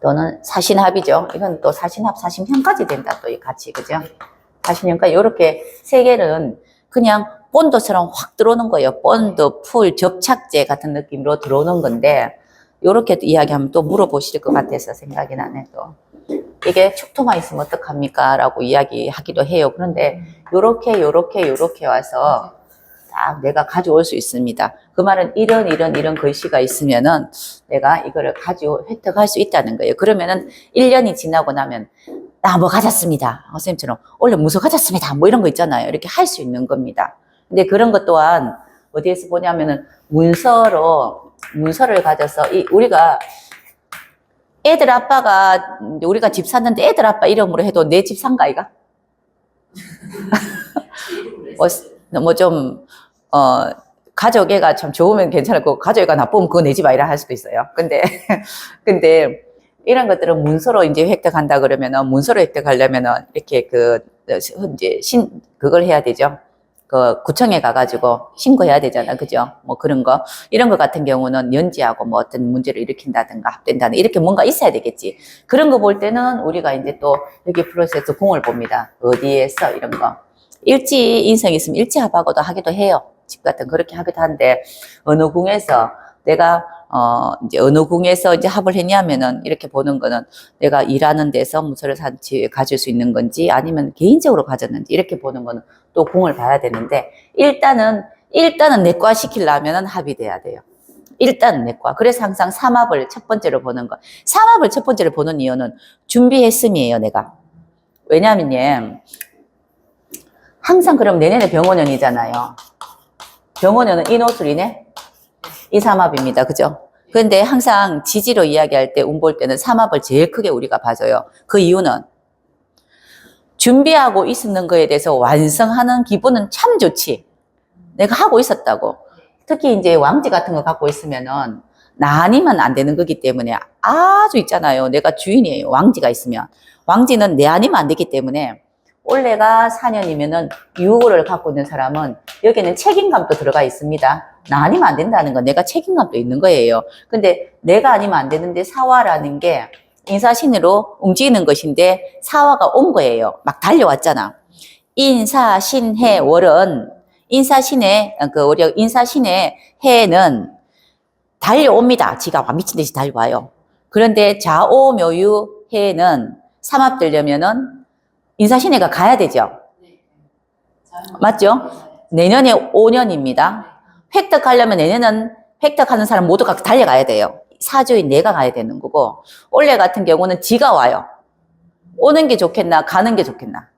또는 사신합이죠. 이건 또 사신합, 사신형까지 된다. 또 이 같이, 그죠? 사신형까지 이렇게 세 개는 그냥 본드처럼 확 들어오는 거예요. 본드, 풀, 접착제 같은 느낌으로 들어오는 건데 이렇게 이야기하면 또 물어보실 것 같아서 생각이 나네. 또 이게 축토만 있으면 어떡합니까? 라고 이야기하기도 해요. 그런데 요렇게 와서 딱 내가 가져올 수 있습니다. 그 말은 이런 글씨가 있으면은 내가 이거를 획득할 수 있다는 거예요. 그러면은 1년이 지나고 나면 나 뭐 가졌습니다. 선생님처럼 원래 문서 가졌습니다. 뭐 이런 거 있잖아요. 이렇게 할 수 있는 겁니다. 근데 그런 것 또한 어디에서 보냐면은 문서를 가져서 우리가 애들 아빠가 우리가 집 샀는데 애들 아빠 이름으로 해도 내 집 산 거 아이가? 가족애가 참 좋으면 괜찮고 가족애가 나쁘면 그거 내 집 아이라 할 수도 있어요. 근데 이런 것들은 문서로 이제 획득한다 그러면은 문서로 획득하려면은 이렇게 그걸 해야 되죠. 구청에 가가지고 신고해야 되잖아. 그죠? 뭐 그런 거. 이런 거 같은 경우는 연지하고 뭐 어떤 문제를 일으킨다든가 합된다든가 이렇게 뭔가 있어야 되겠지. 그런 거 볼 때는 우리가 이제 또 여기 프로세스 공을 봅니다. 어디에서 이런 거. 일지 인성이 있으면 일지합하고도 하기도 해요. 집 같은 그렇게 하기도 한데 어느 궁에서 내가 이제 어느 궁에서 이제 합을 했냐면은 이렇게 보는 거는 내가 일하는 데서 무소를 가질 수 있는 건지 아니면 개인적으로 가졌는지 이렇게 보는 거는 또 궁을 봐야 되는데 일단은 내과 시키려면은 합이 돼야 돼요. 일단은 내과. 그래서 항상 삼합을 첫 번째로 보는 거. 삼합을 첫 번째로 보는 이유는 준비했음이에요, 내가. 왜냐면요. 항상 그럼 내년에 병원연이잖아요. 병원연은 인호술이네? 이 삼합입니다. 그죠? 그런데 항상 지지로 이야기할 때, 운 볼 때는 삼합을 제일 크게 우리가 봐줘요. 그 이유는 준비하고 있는 거에 대해서 완성하는 기분은 참 좋지. 내가 하고 있었다고. 특히 이제 왕지 같은 거 갖고 있으면은 나 아니면 안 되는 거기 때문에 아주 있잖아요. 내가 주인이에요. 왕지가 있으면. 왕지는 내 아니면 안 되기 때문에 올해가 4년이면은 6월을 갖고 있는 사람은 여기는 책임감도 들어가 있습니다. 나 아니면 안 된다는 건 내가 책임감도 있는 거예요. 근데 내가 아니면 안 되는데 사화라는 게 인사신으로 움직이는 것인데 사화가 온 거예요. 막 달려왔잖아. 인사신해 월은 인사신의 우리 인사신의 해는 달려옵니다. 지가 미친 듯이 달려와요. 그런데 좌오묘유 해는 삼합되려면은 인사신해가 가야 되죠. 맞죠? 내년에 5년입니다. 획득하려면 내년은 획득하는 사람 모두가 달려가야 돼요. 사주인 내가 가야 되는 거고 올해 같은 경우는 지가 와요. 오는 게 좋겠나 가는 게 좋겠나?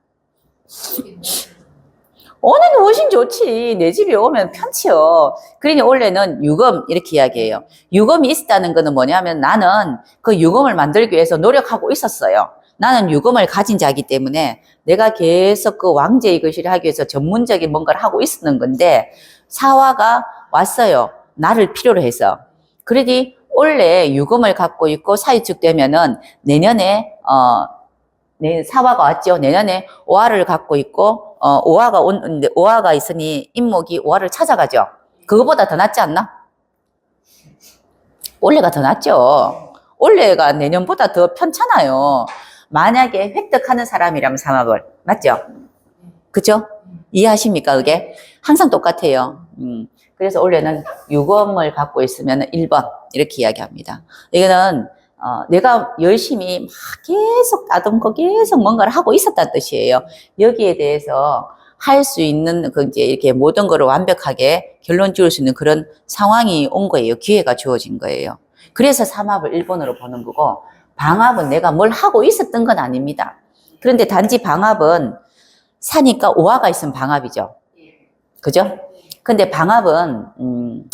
오는 게 훨씬 좋지. 내 집에 오면 편치요. 그러니 원래는 유금 이렇게 이야기해요. 유금이 있다는 거는 뭐냐면 나는 그 유금을 만들기 위해서 노력하고 있었어요. 나는 유금을 가진 자이기 때문에 내가 계속 그 왕제의 것을 하기 위해서 전문적인 뭔가를 하고 있었는 건데 사화가 왔어요. 나를 필요로 해서. 그러니 원래 유금을 갖고 있고 사유축 되면은 내년에 사화가 왔죠. 내년에 오화를 갖고 있고 오화가 있으니 인목이 오화를 찾아가죠. 그거보다 더 낫지 않나? 올해가 더 낫죠. 올해가 내년보다 더 편찮아요. 만약에 획득하는 사람이라면 삼합을. 맞죠? 그죠? 이해하십니까, 그게? 항상 똑같아요. 그래서 올해는 유금을 갖고 있으면 1번. 이렇게 이야기합니다. 이거는, 내가 열심히 막 계속 다듬고 계속 뭔가를 하고 있었다는 뜻이에요. 여기에 대해서 할 수 있는, 이제 이렇게 모든 거를 완벽하게 결론 지을 수 있는 그런 상황이 온 거예요. 기회가 주어진 거예요. 그래서 삼합을 1번으로 보는 거고, 방합은 내가 뭘 하고 있었던 건 아닙니다. 그런데 단지 방합은 사니까 오화가 있으면 방합이죠. 그죠? 근데 방합은,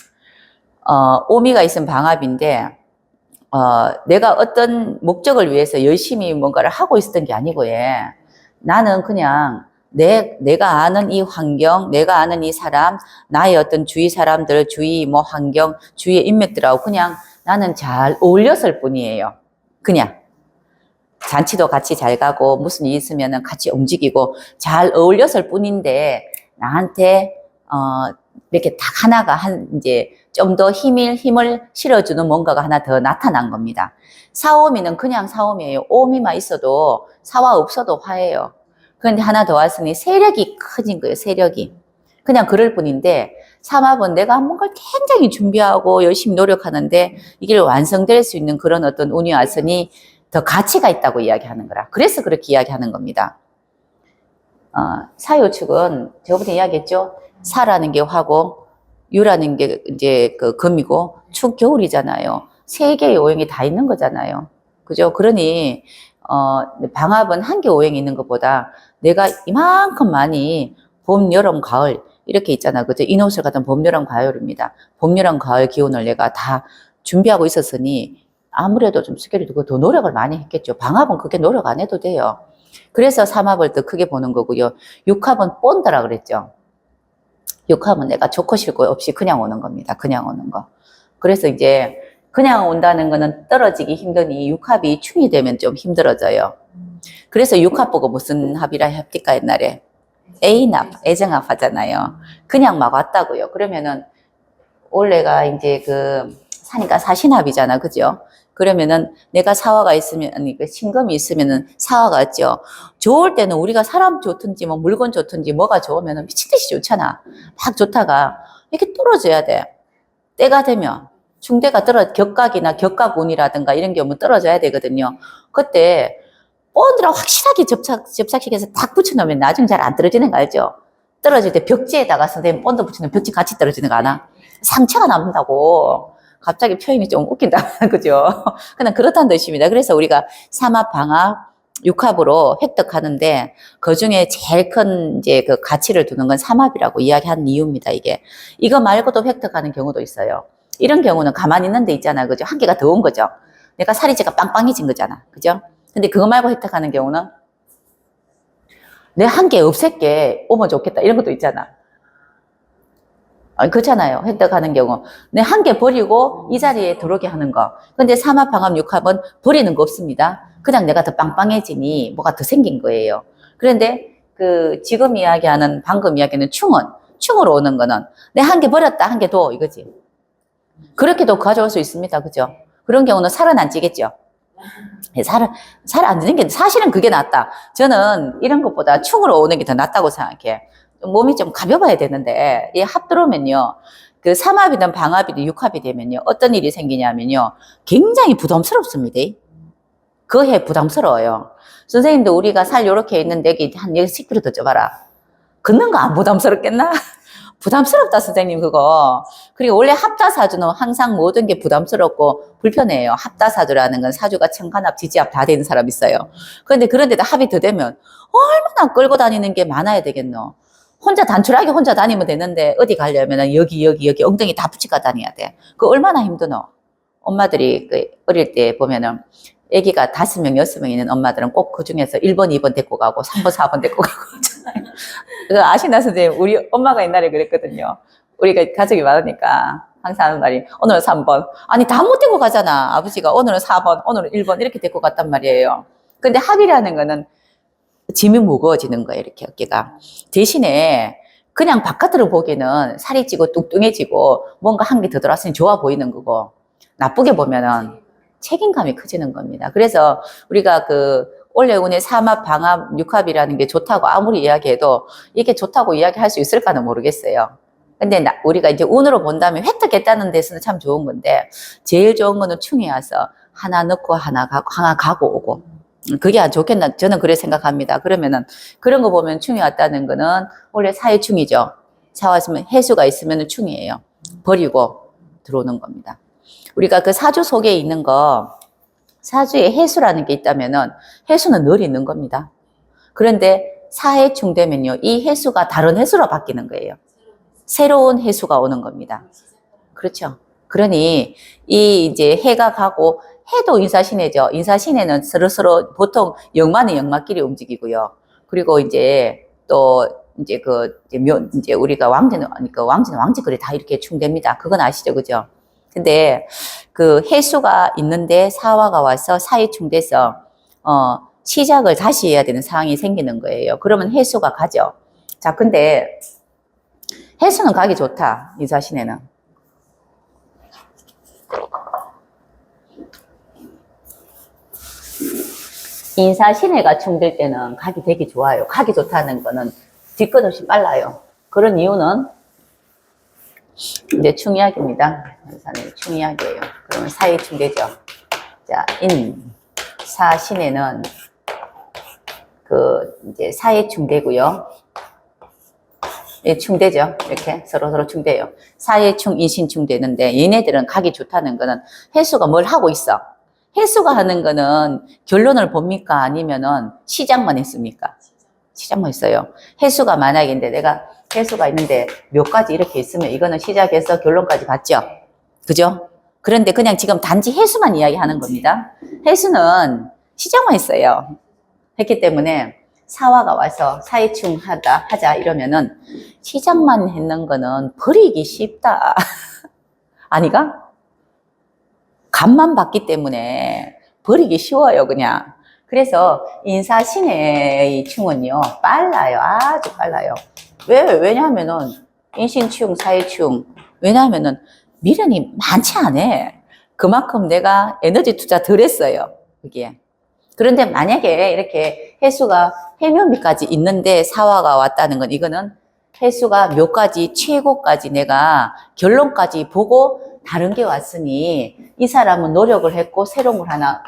오미가 있으면 방합인데, 내가 어떤 목적을 위해서 열심히 뭔가를 하고 있었던 게 아니고, 나는 그냥 내가 아는 이 환경, 내가 아는 이 사람, 나의 어떤 주위 사람들, 주위 뭐 환경, 주위의 인맥들하고 그냥 나는 잘 어울렸을 뿐이에요. 그냥. 잔치도 같이 잘 가고, 무슨 일 있으면 같이 움직이고, 잘 어울렸을 뿐인데, 나한테, 이렇게 딱 하나가 이제 좀 더 힘을 실어주는 뭔가가 하나 더 나타난 겁니다. 사오미는 그냥 사오미예요. 오미만 있어도, 사와 없어도 화예요. 그런데 하나 더 왔으니 세력이 커진 거예요, 세력이. 그냥 그럴 뿐인데, 삼합은 내가 뭔가를 굉장히 준비하고 열심히 노력하는데, 이게 완성될 수 있는 그런 어떤 운이 왔으니, 더 가치가 있다고 이야기하는 거라. 그래서 그렇게 이야기하는 겁니다. 사유축은 저번에 이야기했죠. 사라는 게 화고 유라는 게 이제 그 금이고 축 겨울이잖아요. 세 개의 오행이 다 있는 거잖아요. 그죠? 그러니 방합은 한 개 오행이 있는 것보다 내가 이만큼 많이 봄, 여름, 가을 이렇게 있잖아. 그죠? 인호술 같은 봄, 여름, 가을입니다. 봄, 여름, 가을 기운을 내가 다 준비하고 있었으니 아무래도 좀 스케일이 두고 더 노력을 많이 했겠죠. 방합은 그렇게 노력 안 해도 돼요. 그래서 삼합을 더 크게 보는 거고요. 육합은 본다라 그랬죠. 육합은 내가 좋고 싫고 없이 그냥 오는 겁니다. 그냥 오는 거. 그래서 이제 그냥 온다는 거는 떨어지기 힘드니 육합이 충이 되면 좀 힘들어져요. 그래서 육합 보고 무슨 합이라 합니까 옛날에? 애인합, 애정합 하잖아요. 그냥 막 왔다고요. 그러면은 올해가 이제 사니까 사신합이잖아. 그죠? 그러면은 내가 사화가 있으면, 아니, 신금이 있으면은 사화가 있죠. 좋을 때는 우리가 사람 좋든지 뭐 물건 좋든지 뭐가 좋으면은 미친 듯이 좋잖아. 막 좋다가 이렇게 떨어져야 돼. 때가 되면 충대가 격각이나 격각운이라든가 이런 게 오면 떨어져야 되거든요. 그때 본드랑 확실하게 접착시켜서 딱 붙여놓으면 나중에 잘 안 떨어지는 거 알죠? 떨어질 때 벽지에다가 선생님 본드 붙이는 벽지 같이 떨어지는 거 아나? 상처가 남는다고. 갑자기 표현이 좀 웃긴다. 그죠? 그냥 그렇다는 뜻입니다. 그래서 우리가 삼합, 방합, 육합으로 획득하는데 그 중에 제일 큰 이제 그 가치를 두는 건 삼합이라고 이야기하는 이유입니다. 이게. 이거 말고도 획득하는 경우도 있어요. 이런 경우는 가만히 있는 데 있잖아. 그죠? 한 개가 더 온 거죠. 내가 살이 찌가 빵빵해진 거잖아. 그죠? 근데 그거 말고 획득하는 경우는 내 한 개 없앨게 오면 좋겠다. 이런 것도 있잖아. 그렇잖아요. 획득하는 경우. 내 한 개 버리고 이 자리에 들어오게 하는 거. 근데 삼합, 방합, 육합은 버리는 거 없습니다. 그냥 내가 더 빵빵해지니 뭐가 더 생긴 거예요. 그런데 그 지금 이야기하는 방금 이야기는 충으로 오는 거는 내 한 개 버렸다. 한 개 더 이거지. 그렇게도 가져올 수 있습니다. 그죠? 그런 경우는 살은 안 찌겠죠. 살 안 찌는 게 사실은 그게 낫다. 저는 이런 것보다 충으로 오는 게 더 낫다고 생각해. 몸이 좀 가벼워야 되는데 이 합 들어오면요. 그 삼합이든 방합이든 육합이 되면요. 어떤 일이 생기냐면요. 굉장히 부담스럽습니다. 그해 부담스러워요. 선생님도 우리가 살 요렇게 있는데 한 10kg 더 쪄봐라. 걷는 거 안 부담스럽겠나? 부담스럽다 선생님 그거. 그리고 원래 합다사주는 항상 모든 게 부담스럽고 불편해요. 합다사주라는 건 사주가 천간합, 지지합 다 되는 사람 있어요. 그런데 그런데도 합이 더 되면 얼마나 끌고 다니는 게 많아야 되겠노. 혼자 단출하게 혼자 다니면 되는데 어디 가려면 여기 엉덩이 다 붙이고 다녀야 돼. 그 얼마나 힘드노. 엄마들이 그 어릴 때 보면은 아기가 5명, 6명 있는 엄마들은 꼭 그 중에서 1번, 2번 데리고 가고 3번, 4번 데리고 가고 하잖아요. 그 아시나 선생님, 우리 엄마가 옛날에 그랬거든요. 우리가 가족이 많으니까 항상 하는 말이 오늘은 3번. 아니 다 못 데리고 가잖아. 아버지가 오늘은 4번, 오늘은 1번 이렇게 데리고 갔단 말이에요. 근데 합이라는 거는 짐이 무거워지는 거예요. 이렇게 어깨가. 대신에 그냥 바깥으로 보기에는 살이 찌고 뚱뚱해지고 뭔가 한 개 더 들어왔으니 좋아 보이는 거고 나쁘게 보면은 책임감이 커지는 겁니다. 그래서 우리가 그 올해운의 삼합, 방합, 육합이라는 게 좋다고 아무리 이야기해도 이게 좋다고 이야기할 수 있을까는 모르겠어요. 근데 우리가 이제 운으로 본다면 획득했다는 데서는 참 좋은 건데 제일 좋은 거는 충이 와서 하나 넣고 하나 가고 오고 그게 안 좋겠나 저는 그래 생각합니다. 그러면은 그런 거 보면 충이 왔다는 거는 원래 사해충이죠. 사왔으면 해수가 있으면 충이에요. 버리고 들어오는 겁니다. 우리가 그 사주 속에 있는 거 사주에 해수라는 게 있다면은 해수는 늘 있는 겁니다. 그런데 사해충 되면요 이 해수가 다른 해수로 바뀌는 거예요. 새로운 해수가 오는 겁니다. 그렇죠. 그러니 이 이제 해가 가고 해도 인사신해죠. 인사신해는 서로 보통 역마는 역마끼리 움직이고요. 그리고 이제 또 이제 이제 우리가 왕지는 왕지거리 다 이렇게 충됩니다. 그건 아시죠, 그죠? 근데 그 해수가 있는데 사화가 와서 사해충돼서 시작을 다시 해야 되는 상황이 생기는 거예요. 그러면 해수가 가죠. 자, 근데 해수는 가기 좋다. 인사신해는. 인사신해가 충될 때는 가기 되게 좋아요. 가기 좋다는 거는 뒤끝없이 빨라요. 그런 이유는 이제 충이약입니다. 인사는 충이약이에요. 그러면 사해충 되죠. 자, 인사신해는 그 이제 사해충 되고요. 예, 충되죠. 이렇게 서로 충돼요. 사해충, 인신충 되는데 얘네들은 가기 좋다는 거는 해수가 뭘 하고 있어. 해수가 하는 거는 결론을 봅니까? 아니면은 시작만 했습니까? 시작만 했어요. 해수가 만약인데 내가 해수가 있는데 몇 가지 이렇게 있으면 이거는 시작해서 결론까지 봤죠. 그죠? 그런데 그냥 지금 단지 해수만 이야기하는 겁니다. 해수는 시작만 했어요. 했기 때문에 사화가 와서 사해충 하자 이러면은 시작만 했는 거는 버리기 쉽다. 아니가? 간만 봤기 때문에 버리기 쉬워요, 그냥. 그래서 인사신의 충은요, 빨라요. 아주 빨라요. 왜냐하면은, 인신충, 사해충. 왜냐하면은, 미련이 많지 않아. 그만큼 내가 에너지 투자 덜 했어요, 그게. 그런데 만약에 이렇게 해수가 해묘미까지 있는데 사화가 왔다는 건 이거는 해수가 몇 가지, 최고까지 내가 결론까지 보고 다른 게 왔으니 이 사람은 노력을 했고 새로운 걸 하나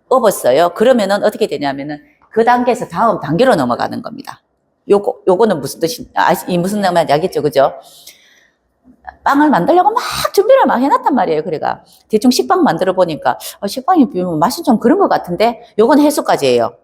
업었어요. 그러면은 어떻게 되냐면은 그 단계에서 다음 단계로 넘어가는 겁니다. 요거는 무슨 뜻이, 무슨 말인지 알겠죠? 그죠? 빵을 만들려고 막 준비를 막 해놨단 말이에요. 그래가 대충 식빵 만들어 보니까 식빵이 맛이 좀 그런 것 같은데 요건 해수까지예요.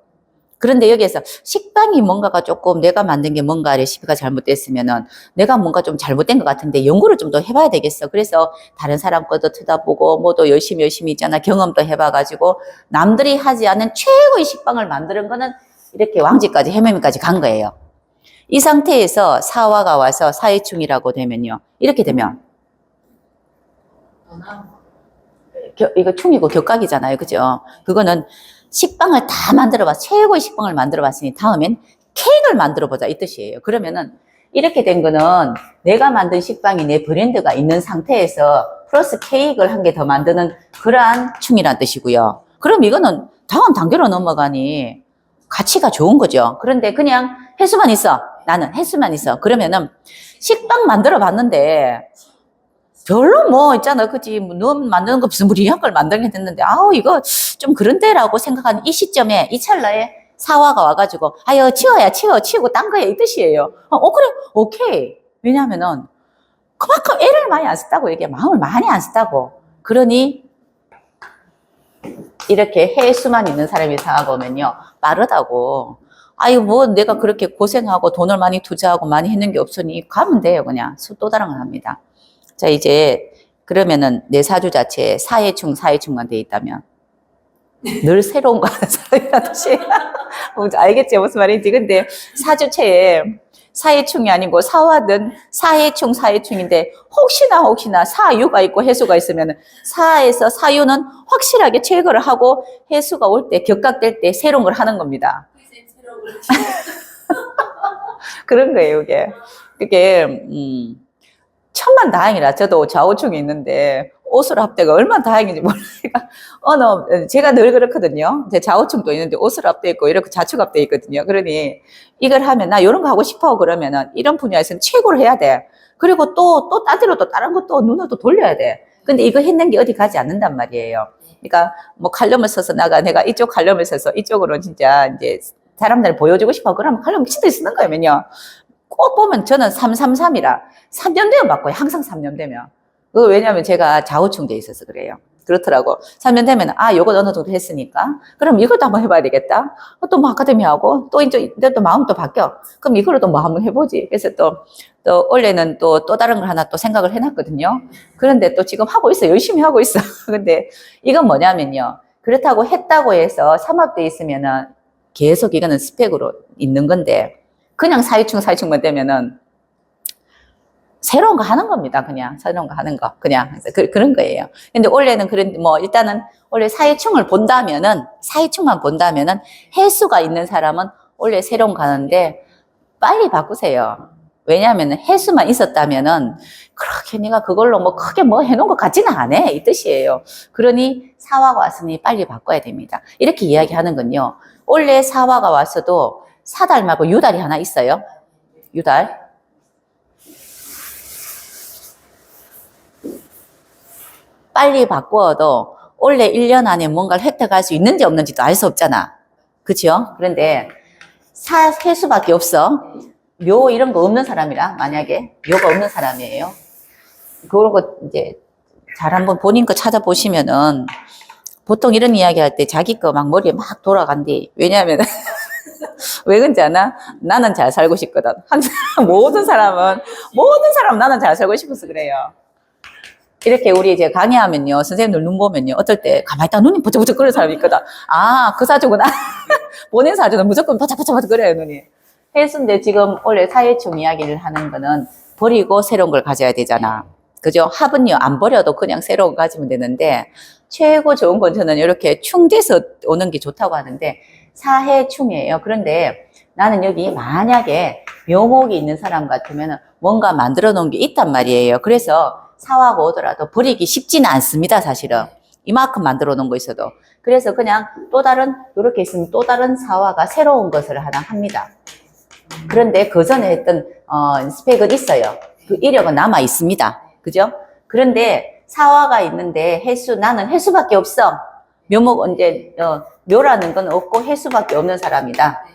그런데 여기에서 식빵이 뭔가가 조금 내가 만든 게 뭔가 레시피가 잘못됐으면은 내가 뭔가 좀 잘못된 것 같은데 연구를 좀 더 해봐야 되겠어. 그래서 다른 사람 것도 쳐다보고 뭐도 열심히 있잖아. 경험도 해봐가지고 남들이 하지 않은 최고의 식빵을 만드는 거는 이렇게 왕지까지 해매미까지 간 거예요. 이 상태에서 사화가 와서 사회충이라고 되면요. 이렇게 되면 이거 충이고 격각이잖아요. 그죠? 그거는 식빵을 다 만들어봤어. 최고의 식빵을 만들어봤으니 다음엔 케이크를 만들어보자 이 뜻이에요. 그러면은 이렇게 된 거는 내가 만든 식빵이 내 브랜드가 있는 상태에서 플러스 케이크를 한 개 더 만드는 그러한 충이란 뜻이고요. 그럼 이거는 다음 단계로 넘어가니 가치가 좋은 거죠. 그런데 그냥 해수만 있어. 나는 해수만 있어. 그러면은 식빵 만들어 봤는데 별로 뭐 있잖아. 그치. 너 만드는 거 무슨 무리한 걸 만들게 됐는데 아우 이거 좀 그런데라고 생각하는 이 시점에 이 찰나에 사화가 와가지고 아유 치우고 딴 거야 이 뜻이에요. 그래 오케이. 왜냐하면은 그만큼 애를 많이 안 썼다고 이게 마음을 많이 안 썼다고. 그러니 이렇게 해수만 있는 사람이 사화가 오면요 빠르다고. 아유 뭐 내가 그렇게 고생하고 돈을 많이 투자하고 많이 했는 게 없으니 가면 돼요. 그냥 또 다른 걸 합니다. 자 이제 그러면은 내 사주 자체에 사해충만 돼 있다면 늘 새로운 거 하는 사람이라는 뜻이에요. 알겠지 무슨 말인지. 근데 사주체에 사해충이 아니고 사화든 사해충인데 혹시나 사유가 있고 해수가 있으면 사에서 사유는 확실하게 제거를 하고 해수가 올 때 격각될 때 새로운 걸 하는 겁니다. 그런 거예요 이게. 그게 천만 다행이라. 저도 좌우충이 있는데 옷을 합대가 얼마나 다행인지 모르니까 제가 늘 그렇거든요. 제 좌우충도 있는데 옷을 합대 있고 이렇게 좌측 합대 있거든요. 그러니 이걸 하면 나 이런 거 하고 싶어 그러면은 이런 분야에서는 최고를 해야 돼. 그리고 또 딴데로 또 다른 것도 눈을 또 돌려야 돼. 근데 이거 했는 게 어디 가지 않는단 말이에요. 그러니까 뭐 칼럼을 써서 내가 이쪽 칼럼을 써서 이쪽으로 진짜 이제 사람들 보여주고 싶어 그러면 칼럼 미친듯이 쓰는 거예요. 꼭 보면 저는 333이라 3년 되면 바꿔요. 항상 3년 되면. 왜냐하면 제가 좌우충 돼 있어서 그래요. 그렇더라고. 3년 되면 요거 어느 정도 했으니까 그럼 이것도 한번 해봐야 되겠다. 또 뭐 아카데미 하고 또 이제 또 마음 또 바뀌어. 그럼 이거를 또 뭐 한번 해보지. 그래서 또 원래는 또 다른 걸 하나 또 생각을 해놨거든요. 그런데 또 지금 하고 있어. 열심히 하고 있어. 근데 이건 뭐냐면요. 그렇다고 했다고 해서 삼합돼 있으면은 계속 이거는 스펙으로 있는 건데 그냥 사유충만 되면은 새로운 거 하는 겁니다. 그냥 새로운 거 하는 거 그냥 그런 거예요. 근데 원래는 일단은 원래 사유충만 본다면은 해수가 있는 사람은 원래 새로운 거 하는데 빨리 바꾸세요. 왜냐하면 해수만 있었다면은 그렇게 네가 그걸로 뭐 크게 뭐 해놓은 것 같지는 않아 이 뜻이에요. 그러니 사화가 왔으니 빨리 바꿔야 됩니다. 이렇게 이야기하는 건요. 원래 사화가 왔어도 사달 말고 유달이 하나 있어요. 유달. 빨리 바꾸어도 원래 1년 안에 뭔가를 획득할 수 있는지 없는지도 알 수 없잖아. 그렇죠? 그런데 해수밖에 없어. 묘 이런 거 없는 사람이라 만약에 묘가 없는 사람이에요. 그런 거 이제 잘 한번 본인 거 찾아보시면은 보통 이런 이야기 할 때 자기 거 막 머리에 막 돌아간대. 왜냐하면 왜 그런지 아나? 나는 잘 살고 싶거든. 항상 모든 사람은 나는 잘 살고 싶어서 그래요. 이렇게 우리 이제 강의하면요, 선생님들 눈 보면요, 어떨 때 가만히 있다가 눈이 번쩍번쩍 거리는 사람이 있거든. 그 사주구나. 본인 사주는 무조건 번쩍번쩍 거려요, 눈이. 해수인데 지금 원래 사회충 이야기를 하는 거는 버리고 새로운 걸 가져야 되잖아. 그죠? 합은요, 안 버려도 그냥 새로운 거 가지면 되는데, 최고 좋은 건 저는 이렇게 충돼서 오는 게 좋다고 하는데, 사해충이에요. 그런데 나는 여기 만약에 묘목이 있는 사람 같으면 뭔가 만들어 놓은 게 있단 말이에요. 그래서 사화가 오더라도 버리기 쉽지는 않습니다, 사실은. 이만큼 만들어 놓은 거 있어도. 그래서 그냥 이렇게 있으면 또 다른 사화가 새로운 것을 하나 합니다. 그런데 그 전에 했던 스펙은 있어요. 그 이력은 남아 있습니다. 그죠? 그런데 사화가 있는데 나는 해수밖에 없어. 묘목 묘라는 건 없고 해수밖에 없는 사람이다.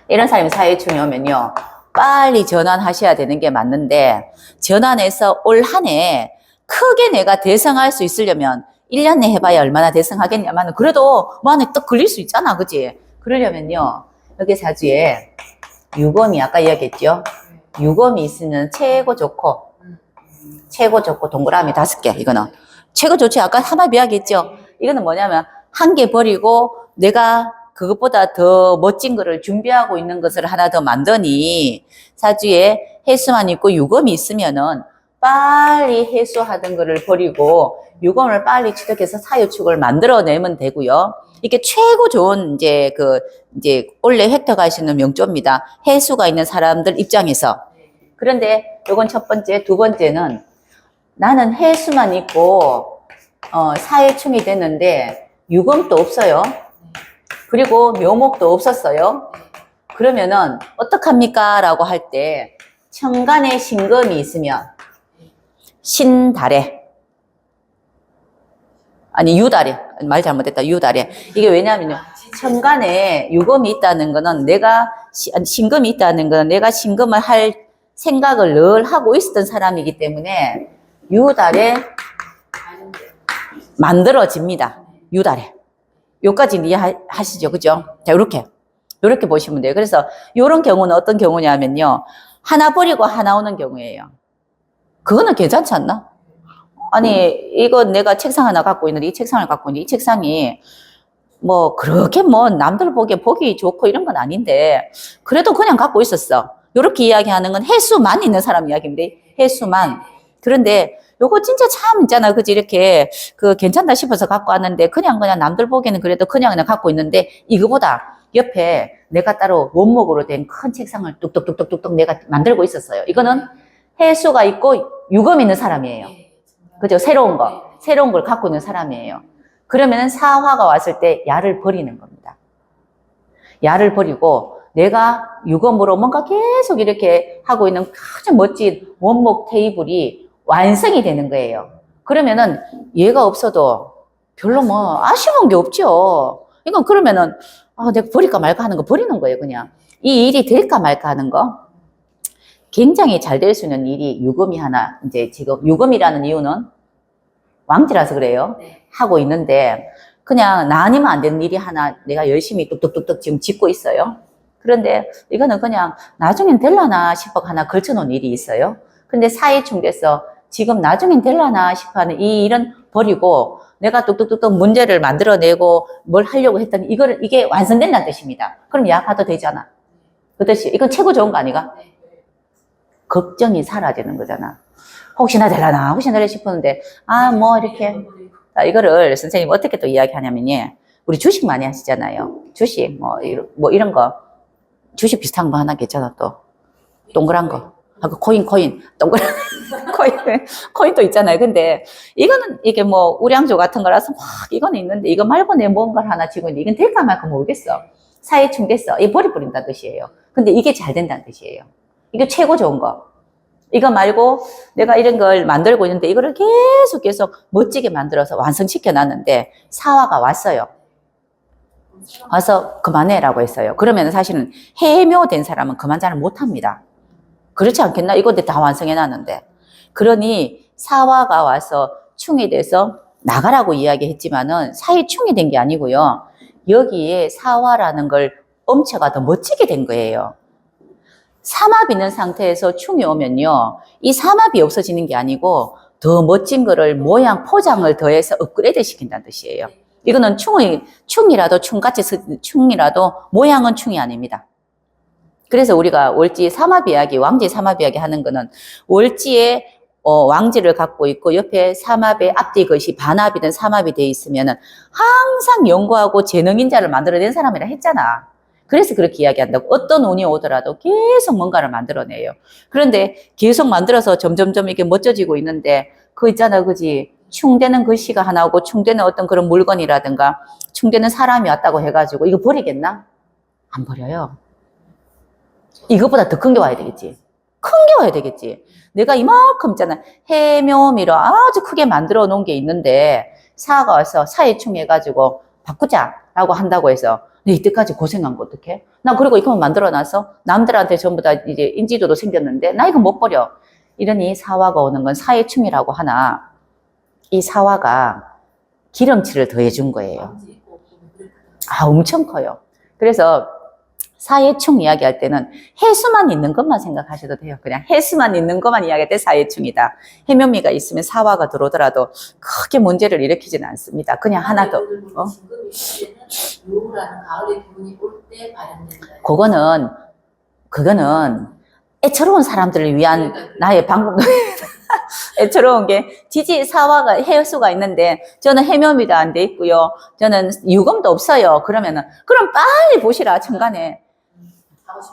이런 사람이 사회충이 오면요, 빨리 전환하셔야 되는 게 맞는데, 전환해서 올 한 해 크게 내가 대성할 수 있으려면 1년 내 해봐야 얼마나 대성하겠냐면, 그래도 뭐 안에 딱 걸릴 수 있잖아, 그지? 그러려면요, 여기 사주에 유검이 아까 이야기했죠? 유검이 있으면 최고 좋고 동그라미 5개, 이거는 최고 좋지. 아까 하나 이야기했죠? 이거는 뭐냐면 한 개 버리고 내가 그것보다 더 멋진 거를 준비하고 있는 것을 하나 더 만드니, 사주에 해수만 있고 유검이 있으면은 빨리 해수하던 거를 버리고 유검을 빨리 취득해서 사유축을 만들어내면 되고요. 이게 최고 좋은 이제 원래 획득하시는 명조입니다. 해수가 있는 사람들 입장에서. 그런데 요건 첫 번째, 두 번째는 나는 해수만 있고 사유충이 됐는데 유검도 없어요. 그리고 묘목도 없었어요. 그러면은 어떡합니까? 라고 할 때 천간에 신금이 있으면 신달에, 아니 유달에, 말 잘못했다, 유달에. 이게 왜냐면요, 천간에 유금이 있다는 거는 신금이 있다는 거는 내가 신금을 할 생각을 늘 하고 있었던 사람이기 때문에 유달에 만들어집니다. 유달에. 요까지 이해하시죠? 그죠? 자, 요렇게 보시면 돼요. 그래서 요런 경우는 어떤 경우냐면요, 하나 버리고 하나 오는 경우예요. 그거는 괜찮지 않나? 아니, 이거 내가 책상 하나 갖고 있는데, 이 책상을 갖고 있는데, 이 책상이 뭐 그렇게 뭐 남들 보기에 보기 좋고 이런 건 아닌데, 그래도 그냥 갖고 있었어. 요렇게 이야기하는 건 해수만 있는 사람 이야기인데, 해수만. 그런데 요거 진짜 참 있잖아, 그지? 이렇게 괜찮다 싶어서 갖고 왔는데 그냥 남들 보기에는 그래도 그냥 갖고 있는데, 이거보다 옆에 내가 따로 원목으로 된 큰 책상을 뚝뚝뚝뚝뚝 내가 만들고 있었어요. 이거는 해수가 있고 유금 있는 사람이에요. 그죠? 새로운 걸 갖고 있는 사람이에요. 그러면은 사화가 왔을 때 야를 버리는 겁니다. 야를 버리고 내가 유검으로 뭔가 계속 이렇게 하고 있는 아주 멋진 원목 테이블이 완성이 되는 거예요. 그러면은 얘가 없어도 별로 뭐 아쉬운 게 없죠. 이건 그러면은 내가 버릴까 말까 하는 거 버리는 거예요, 그냥. 이 일이 될까 말까 하는 거. 굉장히 잘 될 수 있는 일이 유검이 하나, 이제 지금 유검이라는 이유는 왕지라서 그래요. 하고 있는데 그냥 나 아니면 안 되는 일이 하나 내가 열심히 뚝뚝뚝뚝 지금 짓고 있어요. 그런데 이거는 그냥 나중엔 될라나 싶어 하나 걸쳐놓은 일이 있어요. 근데 사이충 돼서 지금 나중엔 될라나 싶어 하는 이 일은 버리고 내가 뚝뚝뚝뚝 문제를 만들어내고 뭘 하려고 했더니 이게 완성된다는 뜻입니다. 그럼 약화도 되잖아. 그 뜻이, 이건 최고 좋은 거 아니가? 걱정이 사라지는 거잖아. 혹시나 될라나 싶었는데, 이렇게. 자, 이거를 선생님 어떻게 또 이야기하냐면요, 우리 주식 많이 하시잖아요. 주식, 이런 거. 주식 비슷한 거 하나 괜찮아, 또. 동그란 거. 코인, 동그란 코인도 있잖아요. 근데 이거는 이게 우량주 같은 거라서 이거는 있는데 이거 말고 내 뭔가를 하나 쥐고 있는데 이건 될까 말까 모르겠어. 사회충 됐어. 이 버린다는 뜻이에요. 근데 이게 잘 된다는 뜻이에요. 이게 최고 좋은 거. 이거 말고 내가 이런 걸 만들고 있는데 이거를 계속 멋지게 만들어서 완성시켜 놨는데 사화가 왔어요. 와서 그만해라고 했어요. 그러면 사실은 해묘된 사람은 그만 잘 못합니다. 그렇지 않겠나? 이거 다 완성해 놨는데. 그러니 사화가 와서 충이 돼서 나가라고 이야기했지만은 사이충이 된 게 아니고요. 여기에 사화라는 걸 엄체가 더 멋지게 된 거예요. 삼합이 있는 상태에서 충이 오면요, 이 삼합이 없어지는 게 아니고 더 멋진 거를 모양 포장을 더해서 업그레이드 시킨다는 뜻이에요. 이거는 충이라도 모양은 충이 아닙니다. 그래서 우리가 월지 삼합 이야기, 왕지 삼합 이야기 하는 거는 월지에 왕지를 갖고 있고 옆에 삼합의 앞뒤 것이 반합이든 삼합이 돼 있으면은 항상 연구하고 재능인자를 만들어낸 사람이라 했잖아. 그래서 그렇게 이야기한다고. 어떤 운이 오더라도 계속 뭔가를 만들어내요. 그런데 계속 만들어서 점점점 이게 멋져지고 있는데 있잖아, 그지? 충되는 글씨가 하나 오고 충되는 어떤 그런 물건이라든가 충되는 사람이 왔다고 해가지고 이거 버리겠나? 안 버려요. 이것보다 더 큰 게 와야 되겠지. 큰 게 와야 되겠지. 내가 이만큼 있잖아. 해묘미로 아주 크게 만들어 놓은 게 있는데 사가 와서 사회충 해가지고 바꾸자라고 한다고 해서 내 이때까지 고생한 거 어떡해? 나 그리고 이거 만들어 놔서 남들한테 전부 다 이제 인지도도 생겼는데 나 이거 못 버려. 이러니 사화가 오는 건 사회충이라고 하나 이 사화가 기름칠을 더해준 거예요. 아, 엄청 커요. 그래서 사회충 이야기할 때는 해수만 있는 것만 생각하셔도 돼요. 그냥 해수만 있는 것만 이야기할 때 사회충이다. 해묘미가 있으면 사화가 들어오더라도 크게 문제를 일으키지는 않습니다. 그냥 하나 더. 요라는 가을의 기운이 올 때 발현된다. 그거는 애처로운 사람들을 위한 나의 방법. 애처로운 게 지지 사화가 해수가 있는데 저는 해묘미도 안 돼 있고요. 저는 유금도 없어요. 그러면은 그럼 빨리 보시라 천간에.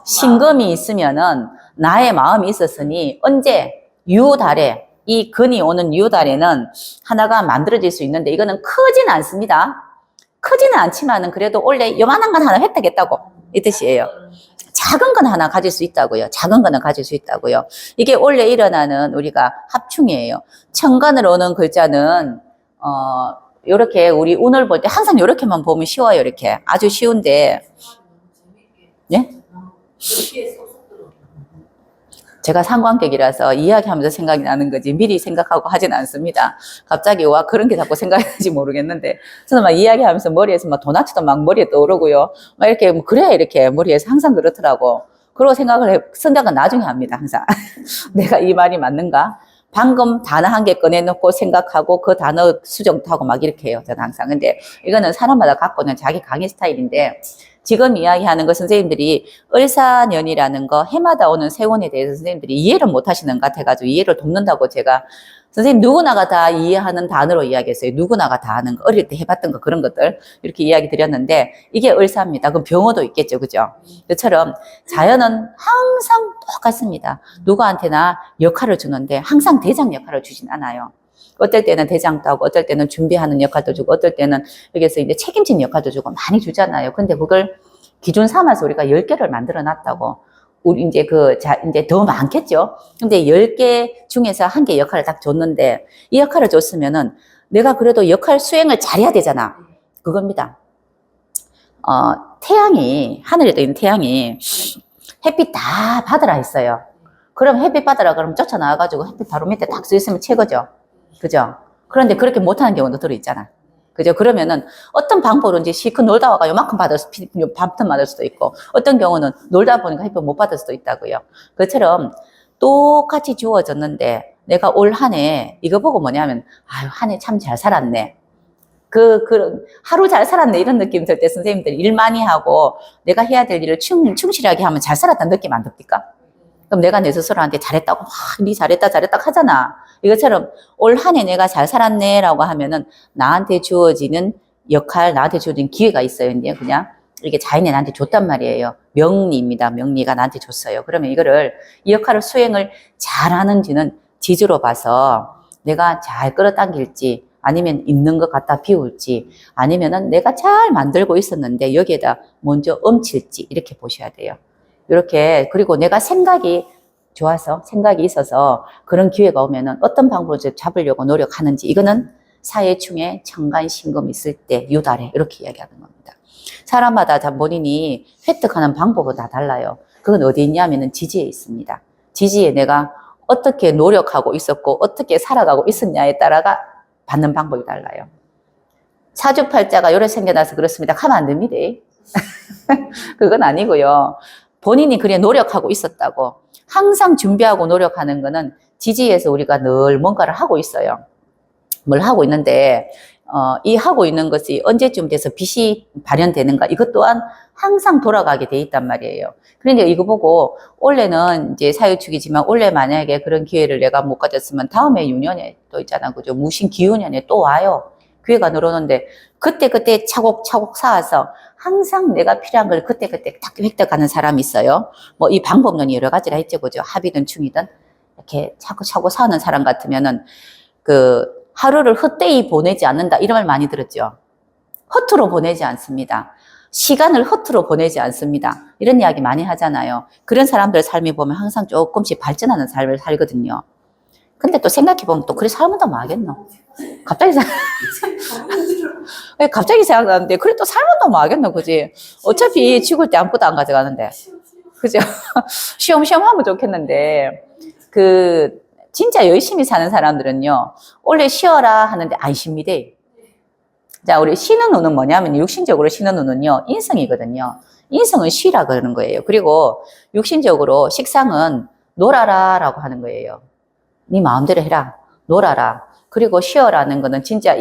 신금이 있으면은 나의 마음이 있었으니 언제 유달에 이 근이 오는 유달에는 하나가 만들어질 수 있는데 이거는 크진 않습니다. 크지는 않지만은 그래도 원래 요만한 건 하나 획득했다고 이 뜻이에요. 작은 건 하나 가질 수 있다고요. 작은 거는 가질 수 있다고요. 이게 원래 일어나는 우리가 합충이에요. 천간으로 오는 글자는 요렇게 우리 운을 볼 때 항상 요렇게만 보면 쉬워요. 이렇게 아주 쉬운데 예? 제가 상관격이라서 이야기하면서 생각이 나는 거지 미리 생각하고 하진 않습니다. 갑자기 와 그런 게 자꾸 생각이 나지 모르겠는데 저는 막 이야기하면서 머리에서 막 도나츠도 막 머리에 떠오르고요. 막 이렇게 뭐 그래 이렇게 머리에서 항상 그렇더라고. 그러고 생각은 나중에 합니다. 항상 내가 이 말이 맞는가? 방금 단어 한 개 꺼내놓고 생각하고 그 단어 수정도 하고 막 이렇게 해요. 저는 항상. 근데 이거는 사람마다 갖고 있는 자기 강의 스타일인데 지금 이야기하는 거 선생님들이 을사년이라는 거 해마다 오는 세운에 대해서 선생님들이 이해를 못 하시는 것 같아가지고 이해를 돕는다고 제가 선생님 누구나가 다 이해하는 단어로 이야기했어요. 누구나가 다 아는 거 어릴 때 해봤던 거 그런 것들 이렇게 이야기 드렸는데 이게 을사입니다. 그럼 병어도 있겠죠. 그죠? 그처럼 자연은 항상 똑같습니다. 누구한테나 역할을 주는데 항상 대장 역할을 주진 않아요. 어떨 때는 대장도 하고, 어떨 때는 준비하는 역할도 주고, 어떨 때는 여기서 이제 책임진 역할도 주고 많이 주잖아요. 근데 그걸 기준 삼아서 우리가 10개를 만들어 놨다고. 우리 이제 이제 더 많겠죠? 근데 10개 중에서 한 개 역할을 딱 줬는데, 이 역할을 줬으면은 내가 그래도 역할 수행을 잘해야 되잖아. 그겁니다. 하늘에도 있는 태양이 햇빛 다 받으라 했어요. 그럼 햇빛 받으라 그러면 쫓아나와가지고 햇빛 바로 밑에 딱 써 있으면 최고죠. 그죠? 그런데 그렇게 못하는 경우도 들어있잖아. 그죠? 그러면은 어떤 방법으로인지 실컷 놀다 와가 요만큼 밥틈 받을 수도 있고 어떤 경우는 놀다 보니까 햇빛 못 받을 수도 있다고요. 그처럼 똑같이 주어졌는데 내가 올 한 해 이거 보고 뭐냐면 아유 한 해 참 잘 살았네. 하루 잘 살았네 이런 느낌 들 때 선생님들 일 많이 하고 내가 해야 될 일을 충실하게 하면 잘 살았다는 느낌 안 듭니까? 그럼 내가 내 스스로한테 잘했다고 니 잘했다 하잖아. 이것처럼 올 한 해 내가 잘 살았네 라고 하면은 나한테 주어지는 역할, 나한테 주어진 기회가 있어요. 이제 그냥 이게 자연이 나한테 줬단 말이에요. 명리입니다. 명리가 나한테 줬어요. 그러면 이 역할을 수행을 잘하는지는 지주로 봐서 내가 잘 끌어당길지 아니면 있는 것 갖다 비울지 아니면은 내가 잘 만들고 있었는데 여기에다 먼저 엄칠지 이렇게 보셔야 돼요. 이렇게 그리고 내가 생각이 좋아서 생각이 있어서 그런 기회가 오면은 어떤 방법으로 잡으려고 노력하는지 이거는 사회충에 천간 신금 있을 때 유달해 이렇게 이야기하는 겁니다. 사람마다 다 본인이 획득하는 방법은 다 달라요. 그건 어디 있냐면은 지지에 있습니다. 지지에 내가 어떻게 노력하고 있었고 어떻게 살아가고 있었냐에 따라가 받는 방법이 달라요. 사주팔자가 요래 생겨나서 그렇습니다. 하면 안 됩니다. 그건 아니고요. 본인이 그래 노력하고 있었다고. 항상 준비하고 노력하는 거는 지지에서 우리가 늘 뭔가를 하고 있어요. 뭘 하고 있는데 이 하고 있는 것이 언제쯤 돼서 빛이 발현되는가 이것 또한 항상 돌아가게 돼 있단 말이에요. 그런데 이거 보고 올해는 이제 사유축이지만 올해 만약에 그런 기회를 내가 못 가졌으면 다음에 유년에 또 있잖아. 그죠? 무신 기후년에 또 와요. 기회가 늘어오는데 그때 차곡차곡 쌓아서 항상 내가 필요한 걸 그때 딱 획득하는 사람이 있어요. 뭐 이 방법론이 여러 가지라 했죠. 그죠? 합이든 충이든 이렇게 차곡차곡 쌓는 사람 같으면은 하루를 헛되이 보내지 않는다 이런 말 많이 들었죠. 허투루 보내지 않습니다. 시간을 허투루 보내지 않습니다. 이런 이야기 많이 하잖아요. 그런 사람들 삶이 보면 항상 조금씩 발전하는 삶을 살거든요. 근데 또 생각해보면 또 그래 살면 더 뭐하겠노? 갑자기 생각나는데 그래 또 살면 더 뭐하겠노? 그지? 어차피 죽을 때 아무것도 안 가져가는데. 그죠? 쉬엄쉬엄 하면 좋겠는데 진짜 열심히 사는 사람들은요, 원래 쉬어라 하는데 안 쉽니다. 자, 우리 쉬는 우는 뭐냐면, 육신적으로 쉬는 우는요, 인성이거든요. 인성은 쉬라 그러는 거예요. 그리고 육신적으로 식상은 놀아라 라고 하는 거예요. 네 마음대로 해라. 놀아라. 그리고 쉬어라는 거는 진짜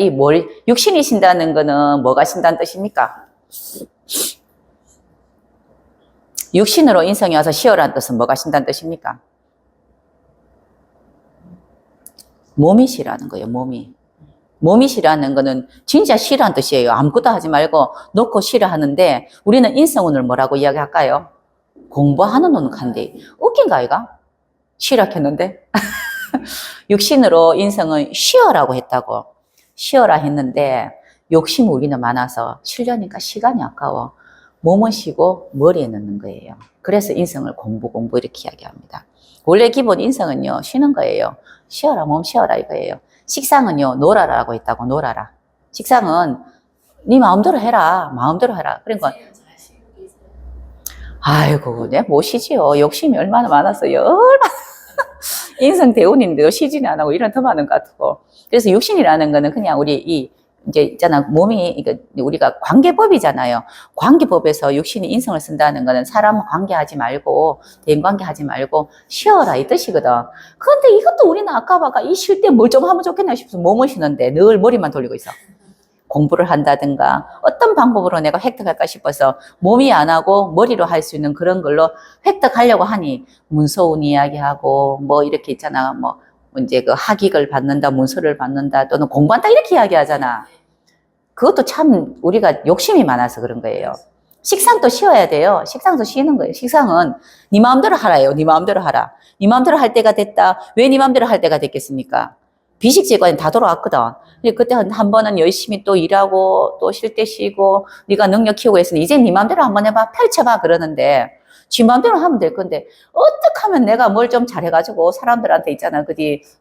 육신이 쉰다는 거는 뭐가 쉰다는 뜻입니까? 육신으로 인성이 와서 쉬어라는 뜻은 뭐가 쉰다는 뜻입니까? 몸이 쉬라는 거예요, 몸이. 몸이 쉬라는 거는 진짜 쉬라는 뜻이에요. 아무것도 하지 말고 놓고 쉬라 하는데 우리는 인성운을 뭐라고 이야기할까요? 공부하는 운을 간대. 웃긴가 이가? 쉬라 했는데 육신으로 인성은 쉬어라고 했다고. 쉬어라 했는데 욕심 우리는 많아서 쉬려니까 시간이 아까워. 몸은 쉬고 머리에 넣는 거예요. 그래서 인성을 공부 이렇게 이야기합니다. 원래 기본 인성은요, 쉬는 거예요. 쉬어라, 몸 쉬어라 이거예요. 식상은요, 놀아라고 했다고, 놀아라. 식상은 네 마음대로 해라, 마음대로 해라. 그러니까, 아이고, 네, 못 쉬지요. 욕심이 얼마나 많았어요. 얼마나. 인성 대운인데도 쉬지는 안 하고 이런 더 많은 것 같고. 그래서 육신이라는 거는 그냥 이제 있잖아, 몸이, 우리가 관계법이잖아요. 관계법에서 육신이 인성을 쓴다는 거는 사람 관계하지 말고, 대인관계 하지 말고, 쉬어라, 이 뜻이거든. 그런데 이것도 우리는 아까 봐가 이 쉴 때 뭘 좀 하면 좋겠나 싶어서 몸을 쉬는데 늘 머리만 돌리고 있어. 공부를 한다든가, 어떤 방법으로 내가 획득할까 싶어서 몸이 안 하고 머리로 할 수 있는 그런 걸로 획득하려고 하니, 문서운 이야기하고, 뭐 이렇게 있잖아, 이제 학위를 받는다, 문서를 받는다, 또는 공부한다, 이렇게 이야기하잖아. 그것도 참 우리가 욕심이 많아서 그런 거예요. 식상도 쉬어야 돼요. 식상도 쉬는 거예요. 식상은 네 마음대로 하라요. 네 마음대로 하라. 네 마음대로 할 때가 됐다. 왜 네 마음대로 할 때가 됐겠습니까? 비식재관이 다 돌아왔거든. 그때 한 번은 열심히 또 일하고 또 쉴 때 쉬고 네가 능력 키우고 했으니 이제 네 마음대로 한번 해봐. 펼쳐봐. 그러는데 지 마음대로 하면 될 건데 어떻게 하면 내가 뭘 좀 잘해가지고 사람들한테 있잖아.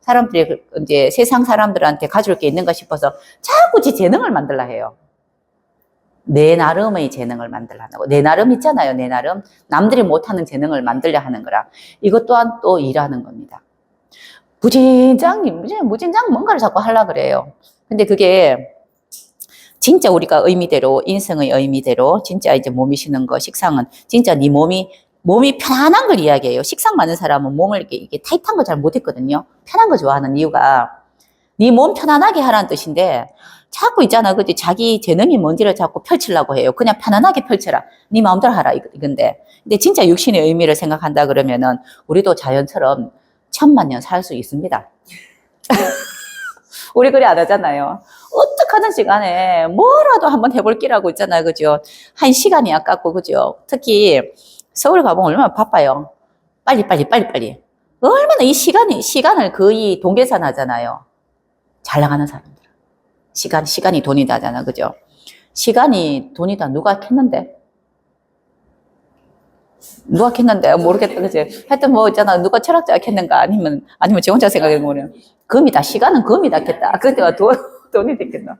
사람들이 이제 세상 사람들한테 가져올 게 있는가 싶어서 자꾸 지 재능을 만들라 해요. 내 나름의 재능을 만들라고. 내 나름 있잖아요. 내 나름. 남들이 못하는 재능을 만들려 하는 거라. 이것 또한 또 일하는 겁니다. 무진장 뭔가를 자꾸 하려고 그래요. 근데 그게 진짜 우리가 의미대로, 인성의 의미대로, 진짜 이제 몸이 쉬는 거, 식상은 진짜 네 몸이 편안한 걸 이야기해요. 식상 많은 사람은 몸을 이렇게 타이트한 거 잘 못했거든요. 편한 거 좋아하는 이유가 네 몸 편안하게 하라는 뜻인데 자꾸 있잖아. 그지? 자기 재능이 뭔지를 자꾸 펼치려고 해요. 그냥 편안하게 펼쳐라. 네 마음대로 하라. 이건데. 근데 진짜 육신의 의미를 생각한다 그러면은 우리도 자연처럼 1000만 년 살 수 있습니다. 우리 그래 안 하잖아요. 어떡하든 시간에 뭐라도 한번 해볼 끼라고 있잖아요. 그죠? 한 시간이 아깝고, 그죠? 특히 서울 가보면 얼마나 바빠요. 빨리. 얼마나 시간을 거의 동계산하잖아요. 잘 나가는 사람들. 시간이 돈이다 하잖아. 그죠? 시간이 돈이다. 누가 캤는데? 모르겠다. 그지? 하여튼 뭐 있잖아. 누가 철학자가 캤는가? 아니면 저 혼자 생각해 보면. 금이다. 시간은 금이다 겠다. 그때가 돈이 됐겠나?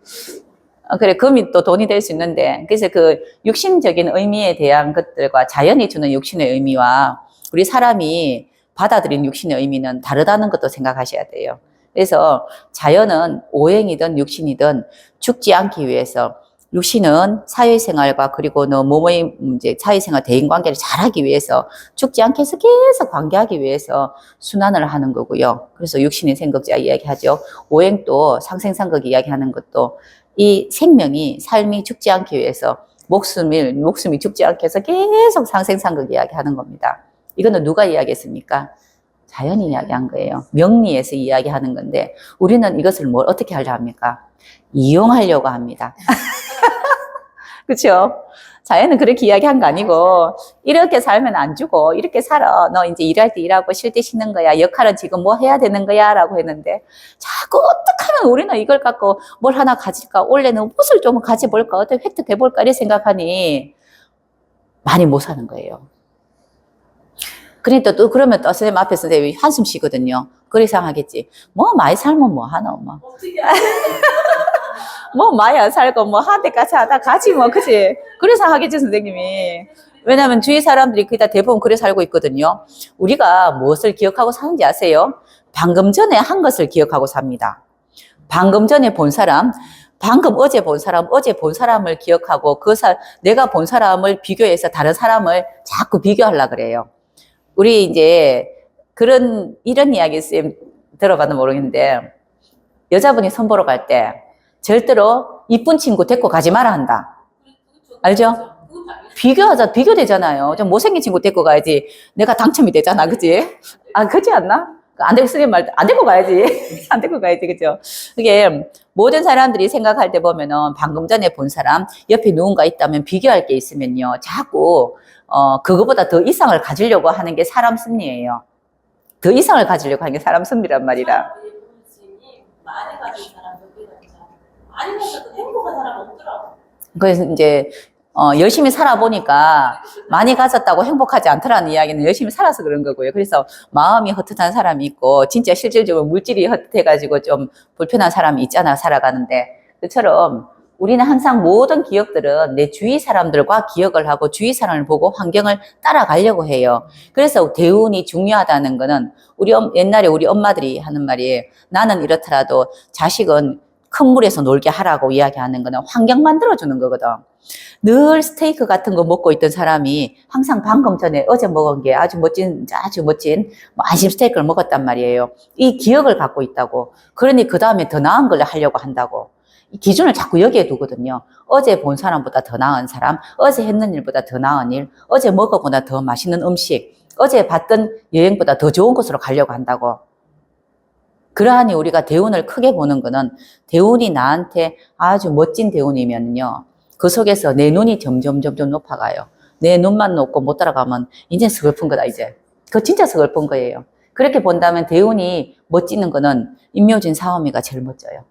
그래, 금이 또 돈이 될 수 있는데. 그래서 그 육신적인 의미에 대한 것들과 자연이 주는 육신의 의미와 우리 사람이 받아들인 육신의 의미는 다르다는 것도 생각하셔야 돼요. 그래서 자연은 오행이든 육신이든 죽지 않기 위해서 육신은 사회생활과 그리고 너 몸의 이제 사회생활 대인관계를 잘하기 위해서 죽지 않게 해서 계속 관계하기 위해서 순환을 하는 거고요. 그래서 육신의 생극자 이야기하죠. 오행도 상생상극 이야기하는 것도 이 생명이 삶이 죽지 않기 위해서 목숨이 죽지 않게 해서 계속 상생상극 이야기하는 겁니다. 이거는 누가 이야기했습니까? 자연이 이야기한 거예요. 명리에서 이야기하는 건데 우리는 이것을 어떻게 하려 합니까? 이용하려고 합니다. 그렇죠? 자연은 그렇게 이야기한 거 아니고 이렇게 살면 안 주고 이렇게 살아. 너 이제 일할 때 일하고 쉴 때 쉬는 거야. 역할은 지금 뭐 해야 되는 거야 라고 했는데 자꾸 어떻게 하면 우리는 이걸 갖고 뭘 하나 가질까? 원래는 무엇을 좀 가져볼까? 어떻게 획득해볼까? 이렇게 생각하니 많이 못 사는 거예요. 그러니까 또 그러면 또 선생님 앞에서 선생님이 한숨 쉬거든요. 그래 생각하겠지. 뭐 많이 살면 뭐 하나 뭐. 어떻게 뭐 많이 안 살고 뭐 한 대까지 하다 가지 뭐 그치? 그래 생각하겠지 선생님이. 왜냐하면 주위 사람들이 거의 다 대부분 그래 살고 있거든요. 우리가 무엇을 기억하고 사는지 아세요? 방금 전에 한 것을 기억하고 삽니다. 방금 전에 본 사람, 방금 어제 본 사람, 어제 본 사람을 기억하고 내가 본 사람을 비교해서 다른 사람을 자꾸 비교하려고 그래요. 우리 이제 이런 이야기 쌤 들어봐도 모르겠는데 여자분이 선 보러 갈 때 절대로 이쁜 친구 데리고 가지 마라 한다. 알죠? 비교되잖아요. 좀 못생긴 친구 데리고 가야지 내가 당첨이 되잖아. 그치? 아, 그렇지 않나? 안 되고 쓰는 말, 안 데리고 가야지. 안 데리고 가야지. 그죠? 그게 모든 사람들이 생각할 때 보면은 방금 전에 본 사람, 옆에 누군가 있다면 비교할 게 있으면요. 자꾸, 그거보다 더 이상을 가지려고 하는 게 사람 심리예요. 더 이상을 가지려고 하는 게 사람 심리란 말이라. 많이 가진 사람, 몇개 가진 사람, 많이 가져도 행복한 사람 없더라고. 그래서 이제, 열심히 살아보니까 많이 가졌다고 행복하지 않더라는 이야기는 열심히 살아서 그런 거고요. 그래서 마음이 헛헛한 사람이 있고, 진짜 실질적으로 물질이 헛헛해가지고 좀 불편한 사람이 있잖아, 살아가는데. 그처럼 우리는 항상 모든 기억들은 내 주위 사람들과 기억을 하고 주위 사람을 보고 환경을 따라가려고 해요. 그래서 대운이 중요하다는 거는 옛날에 우리 엄마들이 하는 말이에요. 나는 이렇더라도 자식은 큰 물에서 놀게 하라고 이야기하는 거는 환경 만들어주는 거거든. 늘 스테이크 같은 거 먹고 있던 사람이 항상 방금 전에 어제 먹은 게 아주 멋진 뭐 안심 스테이크를 먹었단 말이에요. 이 기억을 갖고 있다고. 그러니 그 다음에 더 나은 걸 하려고 한다고. 이 기준을 자꾸 여기에 두거든요. 어제 본 사람보다 더 나은 사람, 어제 했는 일보다 더 나은 일, 어제 먹어보다 더 맛있는 음식, 어제 봤던 여행보다 더 좋은 곳으로 가려고 한다고. 그러하니 우리가 대운을 크게 보는 거는 대운이 나한테 아주 멋진 대운이면요. 그 속에서 내 눈이 점점 높아가요. 내 눈만 높고 못 따라가면 이제 서글픈 거다, 이제. 그거 진짜 서글픈 거예요. 그렇게 본다면 대운이 멋지는 거는 임묘진 사오미가 제일 멋져요.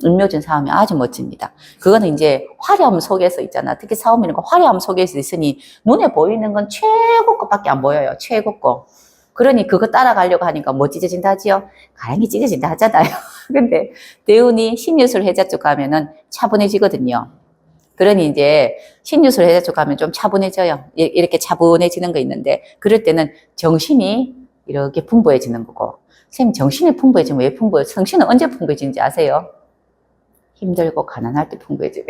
임묘진 사오미 아주 멋집니다. 그거는 이제 화려함 속에서 있잖아. 특히 사오미는 그 화려함 속에서 있으니 눈에 보이는 건 최고 것밖에 안 보여요. 최고 거. 그러니 그거 따라가려고 하니까 뭐 찢어진다지요? 가랑이 찢어진다 하잖아요. 근데 대운이 신유술 해자 쪽 가면은 차분해지거든요. 그러니 이제 신유술 해자 쪽 가면 좀 차분해져요. 이렇게 차분해지는 거 있는데 그럴 때는 정신이 이렇게 풍부해지는 거고. 선생님 정신이 풍부해지면 왜 풍부해요? 정신은 언제 풍부해지는지 아세요? 힘들고 가난할 때 풍부해져요.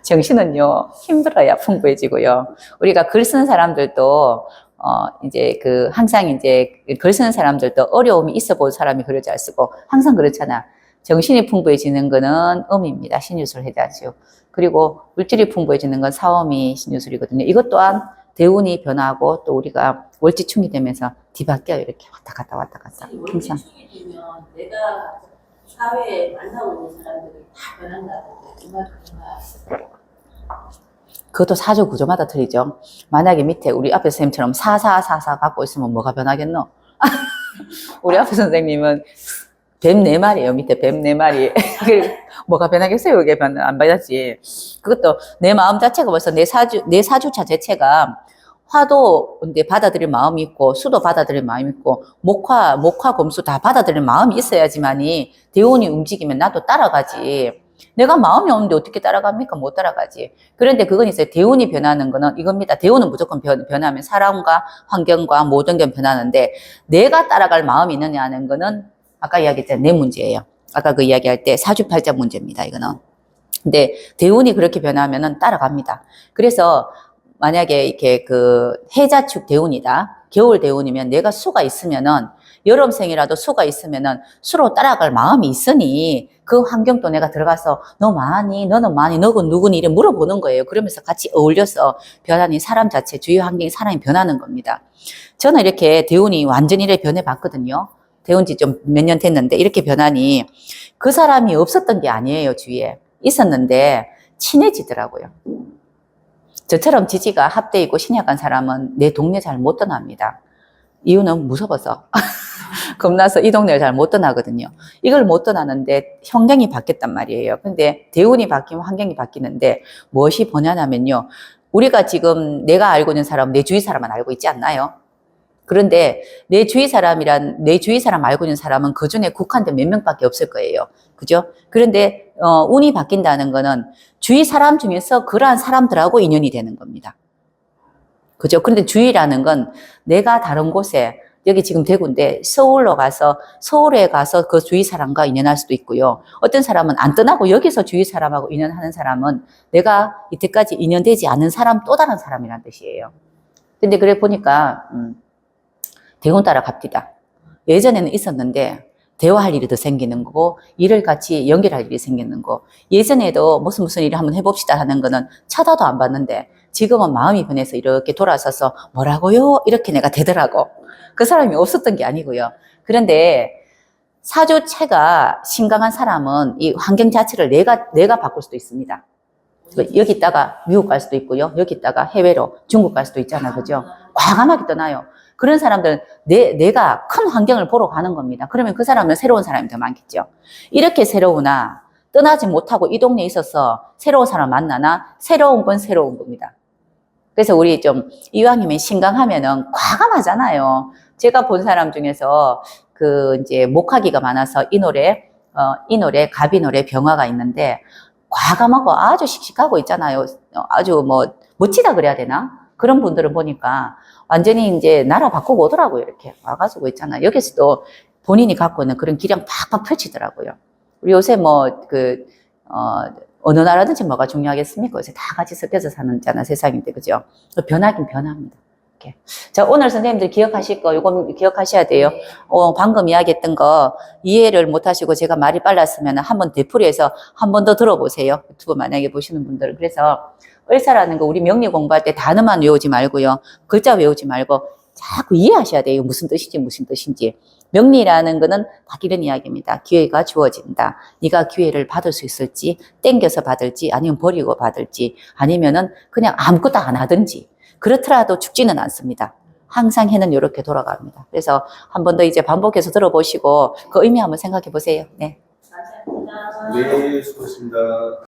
정신은요, 힘들어야 풍부해지고요. 우리가 글 쓰는 사람들도, 항상 글 쓰는 사람들도 어려움이 있어 본 사람이 글을 잘 쓰고, 항상 그렇잖아. 정신이 풍부해지는 거는 음입니다. 신유술 해자지요. 그리고 물질이 풍부해지는 건 사오미 신유술이거든요. 이것 또한 대운이 변하고 또 우리가 월지충이 되면서 뒤바뀌어요. 이렇게 왔다 갔다. 항상. 월지충이 되면 내가 사회에 만나고 있는 사람들이 다 변한다고 정말 그런가? 그것도 사주 구조마다 틀리죠. 만약에 밑에 우리 앞에 선생님처럼 4444 갖고 있으면 뭐가 변하겠노? 우리 앞에 선생님은 뱀 4마리예요. 밑에 뱀 4마리. 뭐가 변하겠어요? 그게 안 변하지. 그것도 내 마음 자체가 벌써 내 사주차 자체가 화도 이제 받아들일 마음이 있고 수도 받아들일 마음이 있고 목화 금수 다 받아들일 마음이 있어야지만이 대운이 움직이면 나도 따라가지. 내가 마음이 없는데 어떻게 따라갑니까? 못 따라가지. 그런데 그건 있어요. 대운이 변하는 거는 이겁니다. 대운은 무조건 변하면 사람과 환경과 모든 게 변하는데 내가 따라갈 마음이 있느냐는 거는 아까 이야기했잖아요. 내 문제예요. 아까 그 이야기할 때 사주팔자 문제입니다. 이거는. 근데 대운이 그렇게 변하면은 따라갑니다. 그래서 만약에 이렇게 그 해자축 대운이다. 겨울 대운이면 내가 수가 있으면은 여름생이라도 수가 있으면은 수로 따라갈 마음이 있으니 그 환경도 내가 들어가서 너는 많이 너건 누구니 이래 물어보는 거예요. 그러면서 같이 어울려서 변하니 사람 자체 주위 환경이 사람이 변하는 겁니다. 저는 이렇게 대운이 완전히 이렇게 변해봤거든요. 대운 지 좀 몇 년 됐는데 이렇게 변하니 그 사람이 없었던 게 아니에요. 주위에 있었는데 친해지더라고요. 저처럼 지지가 합돼 있고 신약한 사람은 내 동네 잘 못 떠납니다. 이유는 무서워서. 겁나서 이 동네를 잘 못 떠나거든요. 이걸 못 떠나는데 환경이 바뀌었단 말이에요. 근데 대운이 바뀌면 환경이 바뀌는데 무엇이 번연하면요. 우리가 지금 내가 알고 있는 사람, 내 주위 사람만 알고 있지 않나요? 그런데 내 주위 사람 알고 있는 사람은 그 중에 국한된 몇 명밖에 없을 거예요. 그죠? 그런데 운이 바뀐다는 거는 주위 사람 중에서 그러한 사람들하고 인연이 되는 겁니다. 그죠? 그런데 주위라는 건 내가 다른 곳에 여기 지금 대구인데 서울에 가서 그 주위 사람과 인연할 수도 있고요. 어떤 사람은 안 떠나고 여기서 주위 사람하고 인연하는 사람은 내가 이때까지 인연되지 않은 사람 또 다른 사람이란 뜻이에요. 근데 그래 보니까 대운 따라 갑디다. 예전에는 있었는데 대화할 일이 더 생기는 거고 일을 같이 연결할 일이 생기는 거. 예전에도 무슨 일을 한번 해봅시다 하는 거는 쳐다도 안 봤는데 지금은 마음이 변해서 이렇게 돌아서서 뭐라고요? 이렇게 내가 되더라고. 그 사람이 없었던 게 아니고요. 그런데 사주체가 신강한 사람은 이 환경 자체를 내가 바꿀 수도 있습니다. 여기 있다가 미국 갈 수도 있고요. 여기 있다가 해외로 중국 갈 수도 있잖아요. 그죠? 과감하게 떠나요. 그런 사람들은 내가 큰 환경을 보러 가는 겁니다. 그러면 그 사람은 새로운 사람이 더 많겠죠. 이렇게 새로우나 떠나지 못하고 이 동네에 있어서 새로운 사람 만나나 새로운 건 새로운 겁니다. 그래서 우리 좀 이왕이면 신강하면은 과감하잖아요. 제가 본 사람 중에서 이제 목화기가 많아서 이 노래 가비 노래 병화가 있는데 과감하고 아주 씩씩하고 있잖아요. 아주 뭐 멋지다 그래야 되나? 그런 분들을 보니까 완전히 이제 나라 바꾸고 오더라고요. 이렇게 와가지고 있잖아요. 여기서도 본인이 갖고 있는 그런 기량 팍팍 펼치더라고요. 우리 요새 어느 나라든지 뭐가 중요하겠습니까? 요새 다 같이 섞여서 사는 세상인데, 그죠? 변하긴 변합니다. 이렇게. 자, 오늘 선생님들 기억하실 거, 요거 기억하셔야 돼요. 방금 이야기했던 거 이해를 못 하시고 제가 말이 빨랐으면 한번 되풀이해서 한 번 더 들어보세요. 유튜브 만약에 보시는 분들은. 그래서 을사라는 거 우리 명리 공부할 때 단어만 외우지 말고요. 글자 외우지 말고 자꾸 이해하셔야 돼요. 무슨 뜻인지. 명리라는 거는 딱 이런 이야기입니다. 기회가 주어진다. 네가 기회를 받을 수 있을지, 땡겨서 받을지, 아니면 버리고 받을지, 아니면은 그냥 아무것도 안 하든지. 그렇더라도 죽지는 않습니다. 항상 해는 이렇게 돌아갑니다. 그래서 한 번 더 이제 반복해서 들어보시고 그 의미 한번 생각해 보세요. 네. 감사합니다. 네, 수고하셨습니다.